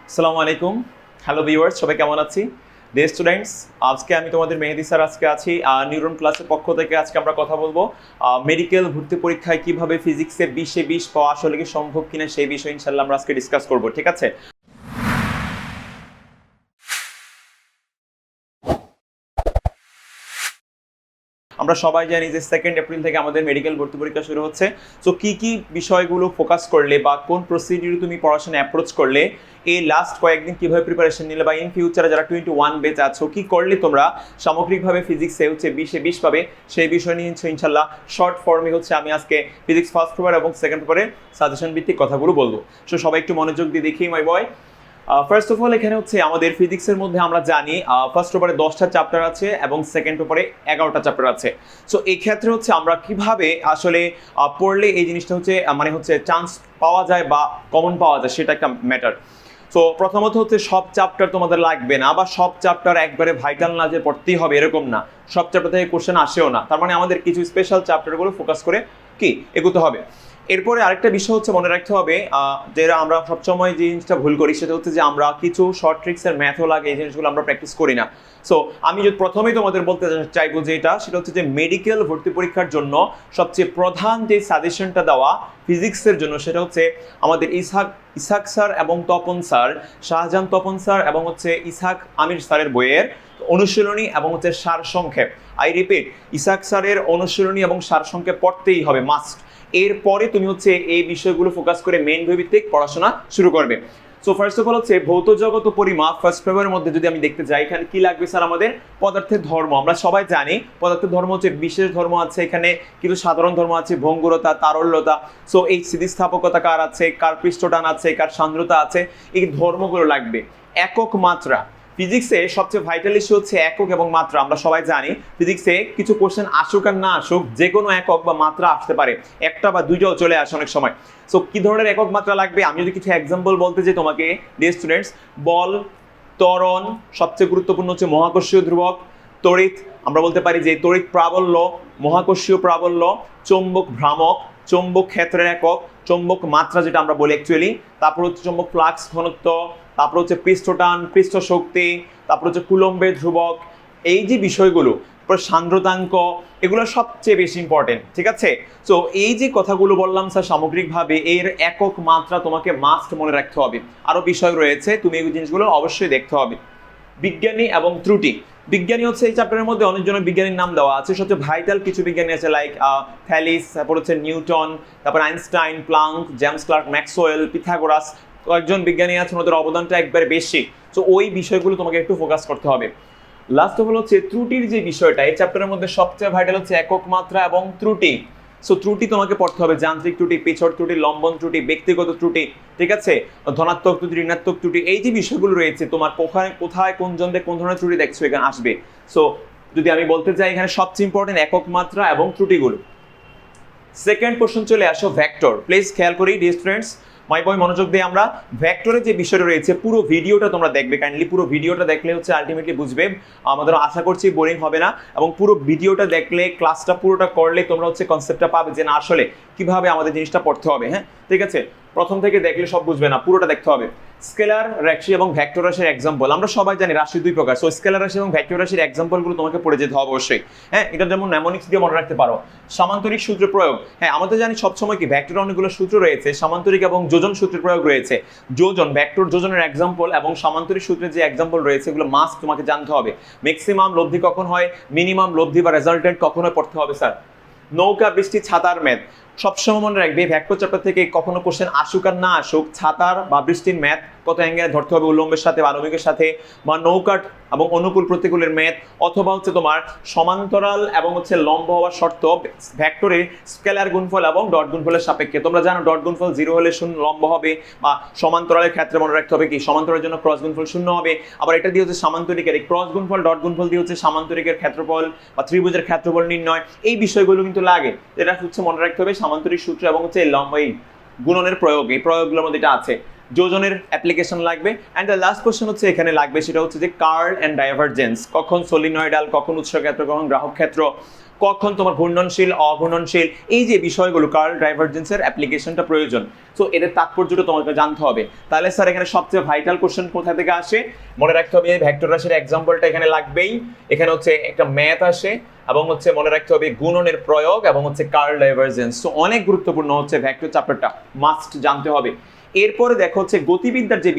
আসসালামু আলাইকুম। Hello viewers, সবাই কেমন আছি? ডিয়ার স্টুডেন্টস, আজকে আমি তোমাদের মেহেদি স্যার আজকে আছি নিউরন ক্লাসের পক্ষ থেকে। আজকে আমরা কথা বলবো মেডিকেল ভর্তি পরীক্ষায় কিভাবে ফিজিক্সে 20-এ 20 পাওয়া আসলে কি সম্ভব কিনা সেই বিষয়ে ইনশাআল্লাহ আমরা আজকে ডিসকাস করব, ঠিক আছে? আমরা সবাই জানি যে 2 এপ্রিল থেকে আমাদের মেডিকেল ভর্তি পরীক্ষা শুরু হচ্ছে। সো কি কি বিষয়গুলো ফোকাস করলে বা কোন প্রসিডিউরে তুমি পড়াশোনা অ্যাপ্রোচ করলে, এই লাস্ট কয়েকদিন কিভাবে প্রিপারেশন নিলে বা ইন ফিউচারে যারা 21 বেচ আছো কি করলে তোমরা সামগ্রিকভাবে ফিজিক্সে 20-এ 20 পাবে, সেই বিষয় নিয়ে ইনশাআল্লাহ শর্ট ফর্মে আমি আজকে ফিজিক্স ফার্স্ট পেপার এবং সেকেন্ড পেপারে সাজেশন ভিত্তিক কথাগুলো বলবো। সো সবাই একটু মনোযোগ দিয়ে দেখি মাই বয়। ফার্স্ট অফ অল এখানে আমাদের ফিজিক্সের মধ্যে আমরা জানি ফার্স্ট পেপারে 10টা চ্যাপ্টার আছে এবং সেকেন্ড পেপারে 11টা চ্যাপ্টার আছে। সো এই ক্ষেত্রে আমরা কিভাবে আসলে পড়লে এই জিনিসটা চান্স পাওয়া যায় বা কমন পাওয়া যায় সেটা একটা ম্যাটার। সো প্রথমত সব চ্যাপ্টার তোমাদের লাগবে না বা সব চ্যাপ্টার একবারে ভাইটাল না যে পড়তেই হবে এরকম না, সব চ্যাপ্টার থেকে কোশ্চেন আসেও না। তার মানে আমাদের কিছু স্পেশাল চ্যাপ্টারগুলো ফোকাস করে এগোতে হবে। এরপরে আরেকটা বিষয় মনে রাখতে হবে, যেটা আমরা সবসময় যে জিনিসটা ভুল করি সেটা যে আমরা কিছু শর্ট ট্রিক্সের ম্যাথও লাগে, এই জিনিসগুলো আমরা প্র্যাকটিস করি না। সো আমি যদি প্রথমেই তোমাদের বলতে চাইবো যে সেটা যে মেডিকেল ভর্তি পরীক্ষার জন্য সবচেয়ে প্রধান যে সাজেশনটা দেওয়া ফিজিক্সের জন্য সেটা আমাদের ইসাক স্যার এবং তপন স্যার, শাহজাহান তপন স্যার এবং ইসাক আমির স্যারের বইয়ের অনুশীলনী এবং সারসংক্ষেপ। আই রিপিট, ইসাক স্যারের অনুশীলনী এবং সারসংক্ষেপ পড়তেই হবে, মাস্ট। এরপরে তুমি এই বিষয়গুলো ফোকাস করে মেইন ভিত্তিক পড়াশোনা শুরু করবে। সো ফার্স্ট অফ অল ভৌত জগৎ ও পরিমাপ ফার্স্ট পেপারের মধ্যে যদি আমি দেখতে যাই, এখানে কি লাগবে স্যার? আমাদের পদার্থের ধর্ম। আমরা সবাই জানি পদার্থের ধর্ম বিশেষ ধর্ম আছে, এখানে কিছু সাধারণ ধর্ম আছে, ভঙ্গুরতা, তারল্যতা। সো এই স্থিতিস্থাপকতা কার আছে, কার পৃষ্ঠটান আছে, কার সান্দ্রতা আছে, এই ধর্মগুলো লাগবে। একক মাত্রা, ফিজিক্সে সবচেয়ে ভাইটাল ইস্যু একক এবং মাত্রা। আমরা সবাই জানি ফিজিক্সে কিছু কোশ্চেন আসুক আর না আসুক, যে কোনো একক বা মাত্রা আসতে পারে, একটা বা দুইটাও চলে আসে অনেক সময়। সো কি ধরনের একক মাত্রা লাগবে আমি যদি কিছু এক্সাম্পল বলতে চাই তোমাকে, ডিয়ার স্টুডেন্টস, বল, ত্বরণ, সবচেয়ে গুরুত্বপূর্ণ মহাকর্ষীয় ধ্রুবক, তড়িৎ, আমরা বলতে পারি যে তড়িৎ প্রাবল্য, মহাকর্ষীয় প্রাবল্য, চৌম্বক ভ্রামক, চৌম্বক ক্ষেত্রের একক, চৌম্বক মাত্রা যেটা আমরা বলি অ্যাকচুয়ালি, তারপর চৌম্বক ফ্লাক্স ঘনত্ব, তারপর পৃষ্ঠটান, পৃষ্ঠ শক্তি, তারপর কুলম্বের ধ্রুবক। এই যে বিষয়গুলো, সান্দ্রতাঙ্ক, এগুলো সবচেয়ে বেশি ইম্পর্টেন্ট, ঠিক আছে? সো এই যে কথাগুলো বললাম স্যার, সামগ্রিকভাবে এর একক মাত্রা তোমাকে মাস্ট মনে রাখতে হবে। আরো বিষয় রয়েছে, তুমি এই জিনিসগুলো অবশ্যই দেখতে হবে। বিজ্ঞানী এবং ত্রুটি। বিজ্ঞানী এই চ্যাপ্টারের মধ্যে অনেকজনের বিজ্ঞানীর নাম দেওয়া আছে। সবচেয়ে ভাইটাল কিছু বিজ্ঞানী আছে, লাইক থ্যালিস, তারপর নিউটন, তারপর Einstein, Planck, James Clerk, Maxwell, Pythagoras, কয়েকজন বিজ্ঞানী আছেন, ওদের অবদানটা একবারে বেশি। তো ওই বিষয়গুলো তোমাকে একটু ফোকাস করতে হবে। লাস্ট অফ অল ত্রুটির যে বিষয়টা, এই চ্যাপ্টারের মধ্যে সবচেয়ে ভাইটাল একক মাত্রা এবং ত্রুটি। সো ত্রুটি তোমাকে পড়তে হবে, যান্ত্রিক ত্রুটি, পেছর ত্রুটি, লম্বন ত্রুটি, ব্যক্তিগত ত্রুটি, ঠিক আছে, ধনাত্মক ত্রুটি, ঋণাত্মক ত্রুটি। এই যে বিষয়গুলো রয়েছে, তোমার কোথায় কোন যন্ত্রে কোন ধরনের ত্রুটি দেখছো এখানে আসবে। সো যদি আমি বলতে চাই, এখানে সবচেয়ে ইম্পর্টেন্ট একক মাত্রা এবং ত্রুটিগুলো। সেকেন্ড কোশ্চেন চলে আসো ভেক্টর। প্লিজ খেয়াল করি ডিয়ার স্টুডেন্টস, মাই বয়, মনোযোগ দিয়ে আমরা ভেক্টরের যে বিষয়টা রয়েছে পুরো ভিডিওটা তোমরা দেখবে কাইন্ডলি। পুরো ভিডিওটা দেখলে আলটিমেটলি বুঝবে, আমাদের আশা করছি বোরিং হবে না, এবং পুরো ভিডিওটা দেখলে, ক্লাসটা পুরোটা করলে তোমরা কনসেপ্টটা পাবে যে না আসলে কিভাবে আমাদের জিনিসটা পড়তে হবে। হ্যাঁ, ঠিক আছে? প্রথম থেকে দেখলে সব বুঝবে না, পুরোটা দেখতে হবে। স্কেলার রাশি এবং ভেক্টর রাশির এক্সাম্পল। আমরা সবাই জানি রাশি দুই প্রকার। সো স্কেলার রাশি এবং ভেক্টর রাশির এক্সাম্পলগুলো তোমাকে পড়ে যেতে হবে অবশ্যই। হ্যাঁ, এটা যেমন নেমোনিক্স দিয়ে মনে রাখতে পারো। সামান্তরিক সূত্র প্রয়োগ। হ্যাঁ, আমাদের জানি সবসময় ভেক্টর অনেকগুলো সূত্র রয়েছে, সামান্তরিক এবং যোজন সূত্রের প্রয়োগ রয়েছে। যোজন, ভেক্টর যোজনের এক্সাম্পল এবং সামান্তরিক সূত্রের যে এক্সাম্পল রয়েছে, এগুলো মাস্ট তোমাকে জানতে হবে। ম্যাক্সিমাম লব্ধি কখন হয়, মিনিমাম লব্ধি বা রেজাল্টেন্ট কখন হয় পড়তে হবে স্যার। নৌকা, বৃষ্টি, ছাতার ম্যাথ সবসময় মনে রাখবে। ভেক্টর চ্যাপ্টার থেকে কখনো কোশ্চেন আসুক আর না আসুক, ছাতার বা বৃষ্টির ম্যাথ কত অ্যাঙ্গেলে ধরতে হবে, উল্লম্বের সাথে বা আণবিকের সাথে, বা নৌকার এবং অনুকূল প্রতিকূলের ম্যাথ, অথবা তোমার সমান্তরাল এবং লম্ব হওয়ার শর্ত ভেক্টরের স্কেলার গুণফল এবং ডট গুণফলের সাপেক্ষে। তোমরা জানো ডট গুণফল 0 হলে লম্ব হবে, বা সমান্তরালের ক্ষেত্রে মনে রাখতে হবে কি সমান্তরালের জন্য ক্রস গুণফল 0 হবে। আবার এটা দিয়ে সামান্তরিকের ক্রস গুণফল, ডট গুণফল দিয়ে সামান্তরিকের ক্ষেত্রফল বা ত্রিভুজের ক্ষেত্রফল নির্ণয়। এই বিষয়গুলো কিন্তু লাগে, এটা মনে রাখতে হবে। সামান্তরিক সূত্র এবং লম্ব গুণনের প্রয়োগ, এই প্রয়োগগুলোর মধ্যে এটা আছে। যোজনের অ্যাপ্লিকেশন লাগবে। এন্ড দ্য লাস্ট কোশ্চেন এখানে লাগবে, সেটা যে কার্ল এন্ড ডাইভারজেন্স। কখন সলিনয়েডাল, কখন উৎস ক্ষেত্র, কখন গ্রাহক ক্ষেত্র, কখন তোমার ঘূর্ণনশীল অঘূর্ণনশীল, এই যে বিষয়গুলো কার্ল ডাইভারজেন্সের অ্যাপ্লিকেশনটা প্রয়োজন। সো এদের তাৎপর্যটা তোমাকে জানতে হবে। তাহলে স্যার এখানে সবচেয়ে ভাইটাল কোশ্চেন কোথা থেকে আসে? মনে রাখতে হবে ভেক্টর রাশির এক্সাম্পলটা এখানে লাগবেই। এখানে হচ্ছে একটা ম্যাথ আসে এবং হচ্ছে মনে রাখতে হবে গুণনের প্রয়োগ এবং হচ্ছে কার্ল ডাইভারজেন্স। সো অনেক গুরুত্বপূর্ণ হচ্ছে ভেক্টর চ্যাপ্টারটা, মাস্ট জানতে হবে। এরপরে দেখো হচ্ছে গতিবিদ্যার যে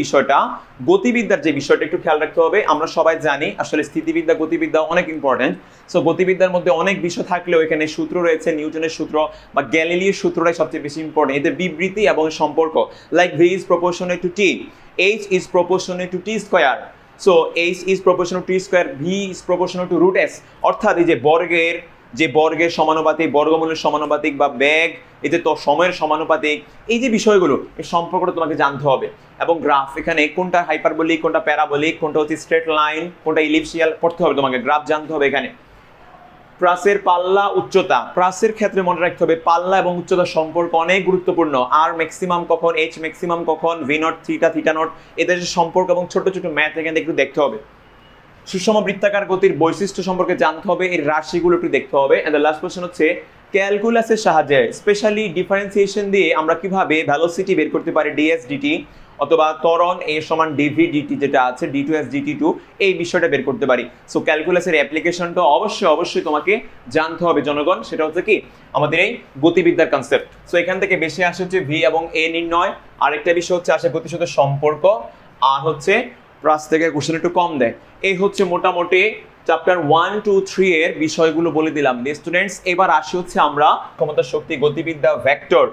বিষয়টা একটু খেয়াল রাখতে হবে। আমরা সবাই জানি আসলে স্থিতিবিদ্যা গতিবিদ্যা অনেক ইম্পর্টেন্ট। সো গতিবিদ্যার মধ্যে অনেক বিষয় থাকলেও এখানে সূত্র রয়েছে, নিউটনের সূত্র বা গ্যালিলিওর সূত্রটাই সবচেয়ে বেশি ইম্পর্টেন্ট। এদের বিবৃতি এবং সম্পর্ক, like v is proportional to t, h is proportional to t square. So h is proportional to t square, v is proportional to root s. অর্থাৎ এই যে বর্গের সমানুপাতিক, বর্গমূলের সমানুপাতিক বা বেগ, এই যে সময়ের সমানুপাতিক, এই যে বিষয়গুলো, এই সম্পর্কটা তোমাকে জানতে হবে। এবং গ্রাফ, এখানে কোনটা হাইপারবোলিক, কোনটা প্যারাবোলিক, কোনটা হচ্ছে স্ট্রেট লাইন, কোনটা ইলিপসিয়াল পড়তে হবে তোমাকে, গ্রাফ জানতে হবে। এখানে প্রাসের পাল্লা উচ্চতা, প্রাসের ক্ষেত্রে মনে রাখতে হবে পাল্লা এবং উচ্চতার সম্পর্ক অনেক গুরুত্বপূর্ণ। আর ম্যাক্সিমাম কখন, এইচ ম্যাক্সিমাম কখন, V naught theta, theta not, এদের যে সম্পর্ক এবং ছোট ছোট ম্যাথ এখানে একটু দেখতে হবে। সুষম বৃত্তাকার গতির বৈশিষ্ট্য সম্পর্কে জানতে হবে, এর রাশিগুলো একটু দেখতে হবে। এন্ড দ্য লাস্ট কোশ্চেন হচ্ছে ক্যালকুলাসের সাহায্যে, স্পেশালি ডিফারেন্সিয়েশন দিয়ে আমরা কিভাবে ভেলোসিটি বের করতে পারি, ডিএস ডিটি অথবা ত্বরণ এ সমান ডিভি ডিটি যেটা আছে d2s dt2, এই বিষয়টা বের করতে পারি। সো ক্যালকুলাসের অ্যাপ্লিকেশনটা অবশ্যই তোমাকে জানতে হবে জনগণ। সেটা হচ্ছে কি আমাদের এই গতিবিদ্যার কনসেপ্ট। সো এখান থেকে বেশি আসে হচ্ছে ভি এবং এ নির্ণয়, আরেকটা বিষয় হচ্ছে আসে গতির সাথে সম্পর্ক, আর হচ্ছে প্রাস থেকে কোশ্চেন একটু কম দেয়। এই হচ্ছে মোটামুটি চ্যাপ্টার 1, 2, 3 এর বিষয়গুলো বলে দিলাম স্টুডেন্টস। এবার আসি হচ্ছে আমরা ক্ষমতা, শক্তি, গতিবিদ্যা, ভেক্টর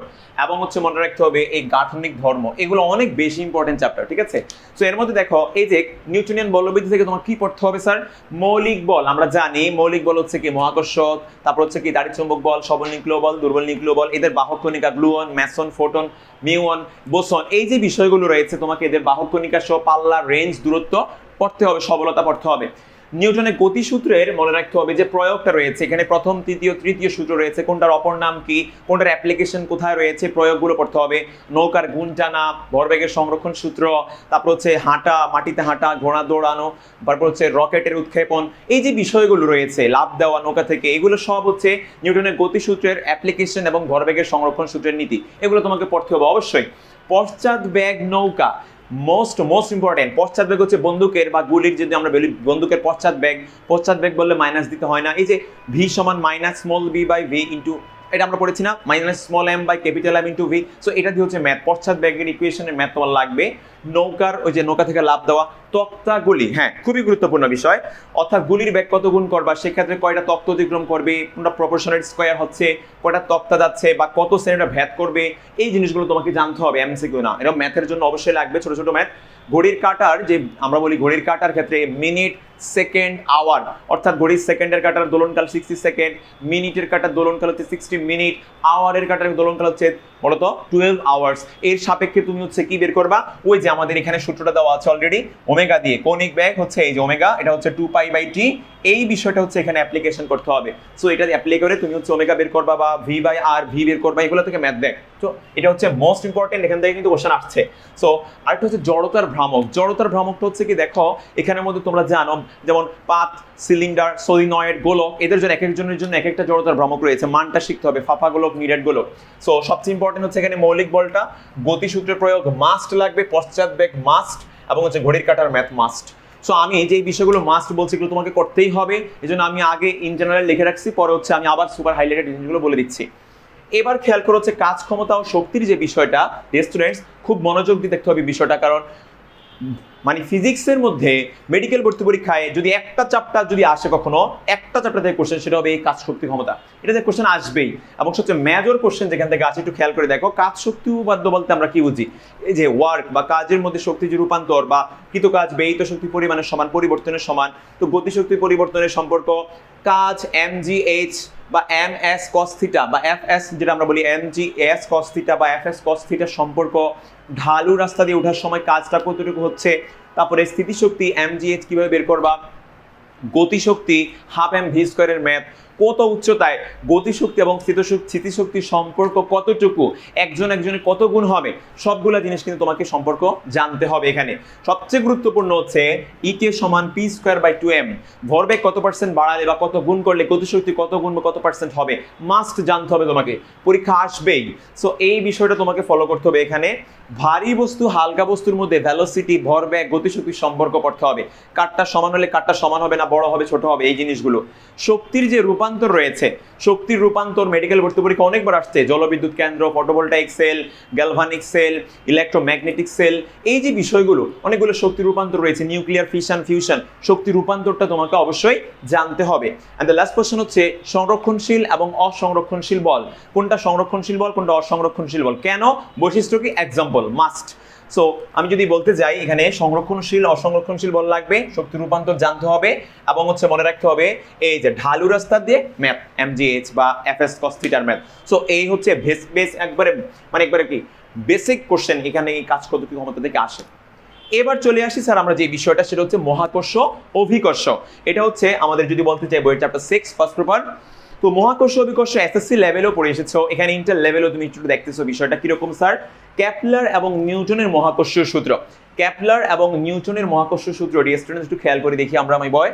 এবং হচ্ছে মনে রাখতে হবে এই গাঠনিক ধর্ম, এগুলো অনেক বেশি ইম্পর্টেন্ট চ্যাপ্টার, ঠিক আছে? সো এর মধ্যে দেখো এই যে নিউটনিয়ান বলবিদ্যা থেকে তোমার কি পড়তে হবে স্যার? মৌলিক বল, আমরা জানি মৌলিক বল হচ্ছে কি মহাকর্ষ, তারপর হচ্ছে কি দাড়িচুম্বক বল, সবল নিউক্লিয় বল, দুর্বল নিউক্লিয় বল, এদের বাহক কণিকা gluon, meson, photon, muon, boson, এই যে বিষয়গুলো রয়েছে তোমাকে এদের বাহক কণিকা সহ পাল্লা, রেঞ্জ, দূরত্ব পড়তে হবে, সবলতা পড়তে হবে। নিউটনের গতিসূত্রের মনে রাখতে হবে যে প্রয়োগটা রয়েছে, এখানে প্রথম, তৃতীয়, তৃতীয় সূত্র রয়েছে, কোনটার অপর নাম কি, কোনটার অ্যাপ্লিকেশন কোথায় রয়েছে, প্রয়োগগুলো পড়তে হবে। নৌকার গুণ টানা, ভরবেগের সংরক্ষণ সূত্র, তারপর হচ্ছে হাঁটা, মাটিতে হাঁটা, ঘোড়া দৌড়ানো, তারপর হচ্ছে রকেটের উৎক্ষেপণ, এই যে বিষয়গুলো রয়েছে, লাফ দেওয়া নৌকা থেকে, এগুলো সব হচ্ছে নিউটনের গতিসূত্রের অ্যাপ্লিকেশন এবং ভরবেগের সংরক্ষণ সূত্রের নীতি, এগুলো তোমাকে পড়তে হবে অবশ্যই। পশ্চাৎ বেগ নৌকা মোস্ট ইম্পর্টেন্ট। পশ্চাৎ বেগ হচ্ছে বন্দুকের বা গুলির, যদি আমরা বলি বন্দুকের পশ্চাৎ বেগ বললে মাইনাস দিতে হয় না। এই যে ভি সমান minus small b by v into, এটা আমরা পড়েছি না, minus small m by capital m into v. So এটা দিয়ে হচ্ছে ম্যাথ, পশ্চাৎ বেগের ইকুয়েশনের ম্যাথ তোমার লাগবে। নৌকার ওই যে নৌকা থেকে লাফ দেওয়া, তক্তা গুলি, হ্যাঁ খুবই গুরুত্বপূর্ণ বিষয়। অর্থাৎ গুলির বেগ কত গুণ করবা, সেক্ষেত্রে কয়টা তক্তা অতিক্রম করবে, কোনটা প্রপোর্শনাল স্কোয়ার হচ্ছে, কয়টা তক্তা যাচ্ছে বা কত সেকেন্ডে ভেদ করবে, এই জিনিসগুলো তোমাকে জানতে হবে, এমসিকিউ না, এটা ম্যাথের জন্য অবশ্যই লাগবে, ছোট ছোট ম্যাথ। ঘড়ির কাঁটার, যে আমরা বলি ঘড়ির কাঁটার ক্ষেত্রে মিনিট, সেকেন্ড, আওয়ার, অর্থাৎ ঘড়ির সেকেন্ডের কাঁটার দোলনকাল 60 সেকেন্ড, মিনিটের কাঁটার দোলনকাল হচ্ছে 60 মিনিট, আওয়ারের কাঁটার দোলনকাল হচ্ছে বলতো 12 আওয়ার্স। এর সাপেক্ষে তুমি হচ্ছে কি বের করবা, ওই যে আমাদের এখানে সূত্রটা দেওয়া আছে অলরেডি, ওমেগা দিয়ে, কৌণিক বেগ হচ্ছে এই যে ওমেগা, এটা হচ্ছে 2π/t, এই বিষয়টা হচ্ছে এখানে অ্যাপ্লিকেশন করতে হবে। সো এটা অ্যাপ্লাই করে তুমি হচ্ছে ওমেগা বের করবা বা v/r ভি বের করবা, এগুলো থেকে ম্যাথ দেখ। তো এটা হচ্ছে মোস্ট ইম্পর্টেন্ট, এখান থেকে কিন্তু কোশ্চেন আসছে। সো আরেকটা হচ্ছে জড়তার ভ্রামক। জড়তার ভ্রামকটা হচ্ছে কি দেখো, এখানের মধ্যে তোমরা জানো যেমন পাত, সিলিন্ডার, সলিনয়েড, গোলক, এদের জন্য এক একজনের জন্য এক একটা জড়তার ভ্রামক রয়েছে, মানটা শিখতে হবে, ফাফা গোলক, নিরেট গোলক। সো সবচেয়ে ইম্পর্টেন্ট হচ্ছে এখানে মৌলিক বলটা, গতিসূত্রের প্রয়োগ মাস্ট লাগবে, পশ্চাৎ বেগ মাস্ট, এবং হচ্ছে ঘড়ির কাঁটার ম্যাথ মাস্ট। সো আমি যে বিষয়গুলো মাস্ট বলছি এগুলো তোমাকে করতেই হবে, এই জন্য আমি আগে ইন জেনারেল লিখে রাখছি, পরে হচ্ছে আমি আবার সুপার হাইলাইটেড জিনিসগুলো বলে দিচ্ছি। এবার খেয়াল করো হচ্ছে কাজ ক্ষমতা ও শক্তির যে বিষয়টা, স্টুডেন্টস খুব মনোযোগ দিয়ে দেখতে হবে বিষয়টা, কারণ মানে ফিজিক্সের মধ্যে মেডিকেল ভর্তি পরীক্ষায় যদি একটা চ্যাপ্টার যদি আসে কখনো, একটা চ্যাপ্টার থেকে কোশ্চেন, সেটা হবে এই কাজ শক্তি ক্ষমতা, এটা থেকে কোশ্চেন আসবেই। এবং সবচেয়ে মেজর কোশ্চেন যেখান থেকে আসে একটু খেয়াল করে দেখো, কাজ শক্তি উপপাদ্য বলতে আমরা কি বুঝি, এই যে ওয়ার্ক বা কাজের মধ্যে শক্তি যে রূপান্তর বা কৃত কাজ ব্যয়িত শক্তি পরিমাণের সমান, পরিবর্তনের সমান। তো গতিশক্তি পরিবর্তনের সম্পর্ক, কাজ mgh বা ms cos থিটা বা fs যেটা আমরা বলি mgs cos থিটা বা fs cos থিটার সম্পর্ক, ঢালু রাস্তা দিয়ে ওঠার সময় কাজটা কতটুকু হচ্ছে, তারপরে স্থিতিশক্তি mgh কিভাবে বের করবা, গতিশক্তি হাফ m v স্কয়ারের ম্যাথ, কত উচ্চতায়, গতিশক্তি এবং স্থিতিশক্তির সম্পর্ক কতটুকু, একজনের কত গুণ হবে, সবগুলা জিনিস কিন্তু তোমাকে সম্পর্ক জানতে হবে। এখানে সবচেয়ে গুরুত্বপূর্ণ হচ্ছে ইকে সমান পি স্কোয়ার বাই 2m, ভরবেগ কত পার্সেন্ট বাড়ালে বা কত গুণ করলে গতিশক্তি কত গুণ বা কত পার্সেন্ট হবে, মাস্ট জানতে হবে তোমাকে, পরীক্ষা আসবেই। সো এই বিষয়টা তোমাকে ফলো করতে হবে। এখানে ভারী বস্তু হালকা বস্তুর মধ্যে ভেলোসিটি, ভরবেগ, গতিশক্তির সম্পর্ক পড়তে হবে, কারটা সমান হলে কারটা সমান হবে না, বড় হবে ছোট হবে, এই জিনিসগুলো। শক্তির যে রূপান্তর রয়েছে, শক্তির রূপান্তর মেডিকেল ভর্তি পরীক্ষা অনেকবার আসছে, জলবিদ্যুৎ কেন্দ্র, photovoltaic cell, galvanic cell, electromagnetic cell, এই যে বিষয়গুলো অনেকগুলো শক্তির রূপান্তর রয়েছে, নিউক্লিয়ার ফিশন ফিউশন, শক্তির রূপান্তরটা তোমাকে অবশ্যই জানতে হবে। এন্ড দ্য লাস্ট কোশ্চেন হচ্ছে সংরক্ষণশীল এবং অসংরক্ষণশীল বল, কোনটা সংরক্ষণশীল বল কোনটা অসংরক্ষণশীল বল, কেন, বৈশিষ্ট্য কি, এক্সাম্পল, মাস্ট। সো আমি যদি বলতে যাই এখানে সংরক্ষণশীল অসংরক্ষণশীল বল লাগবে, শক্তি রূপান্তর জানতে হবে, এবং হচ্ছে মনে রাখতে হবে এই যে ঢালু রাস্তা দিয়ে ম্যাথ, এমজিএইচ বা এফএস কস থিটার ম্যাথ। সো এই হচ্ছে বেস একবারে একবারে কি বেসিক কোশ্চেন এখানে এই কাজ কতটুকু ক্ষমতা থেকে আসে। এবার চলে আসি স্যার আমরা যে বিষয়টা, সেটা হচ্ছে মহাকর্ষ অভিকর্ষ। এটা হচ্ছে আমাদের যদি বলতে চাই বইয়ের চ্যাপ্টার 6 ফার্স্ট পেপার। তো মহাকর্ষ অভিকর্ষ এসএসসি লেভেলেও পড়ে এসেছো, এখানে ইন্টার লেভেলেও তুমি একটু দেখতেছো বিষয়টা কিরকম স্যার। কেপলার এবং নিউটনের মহাকর্ষীয় সূত্র, কেপলার এবং নিউটনের মহাকর্ষীয় সূত্র, ডিয়ার স্টুডেন্টস একটু খেয়াল করে দেখি আমরা বয়।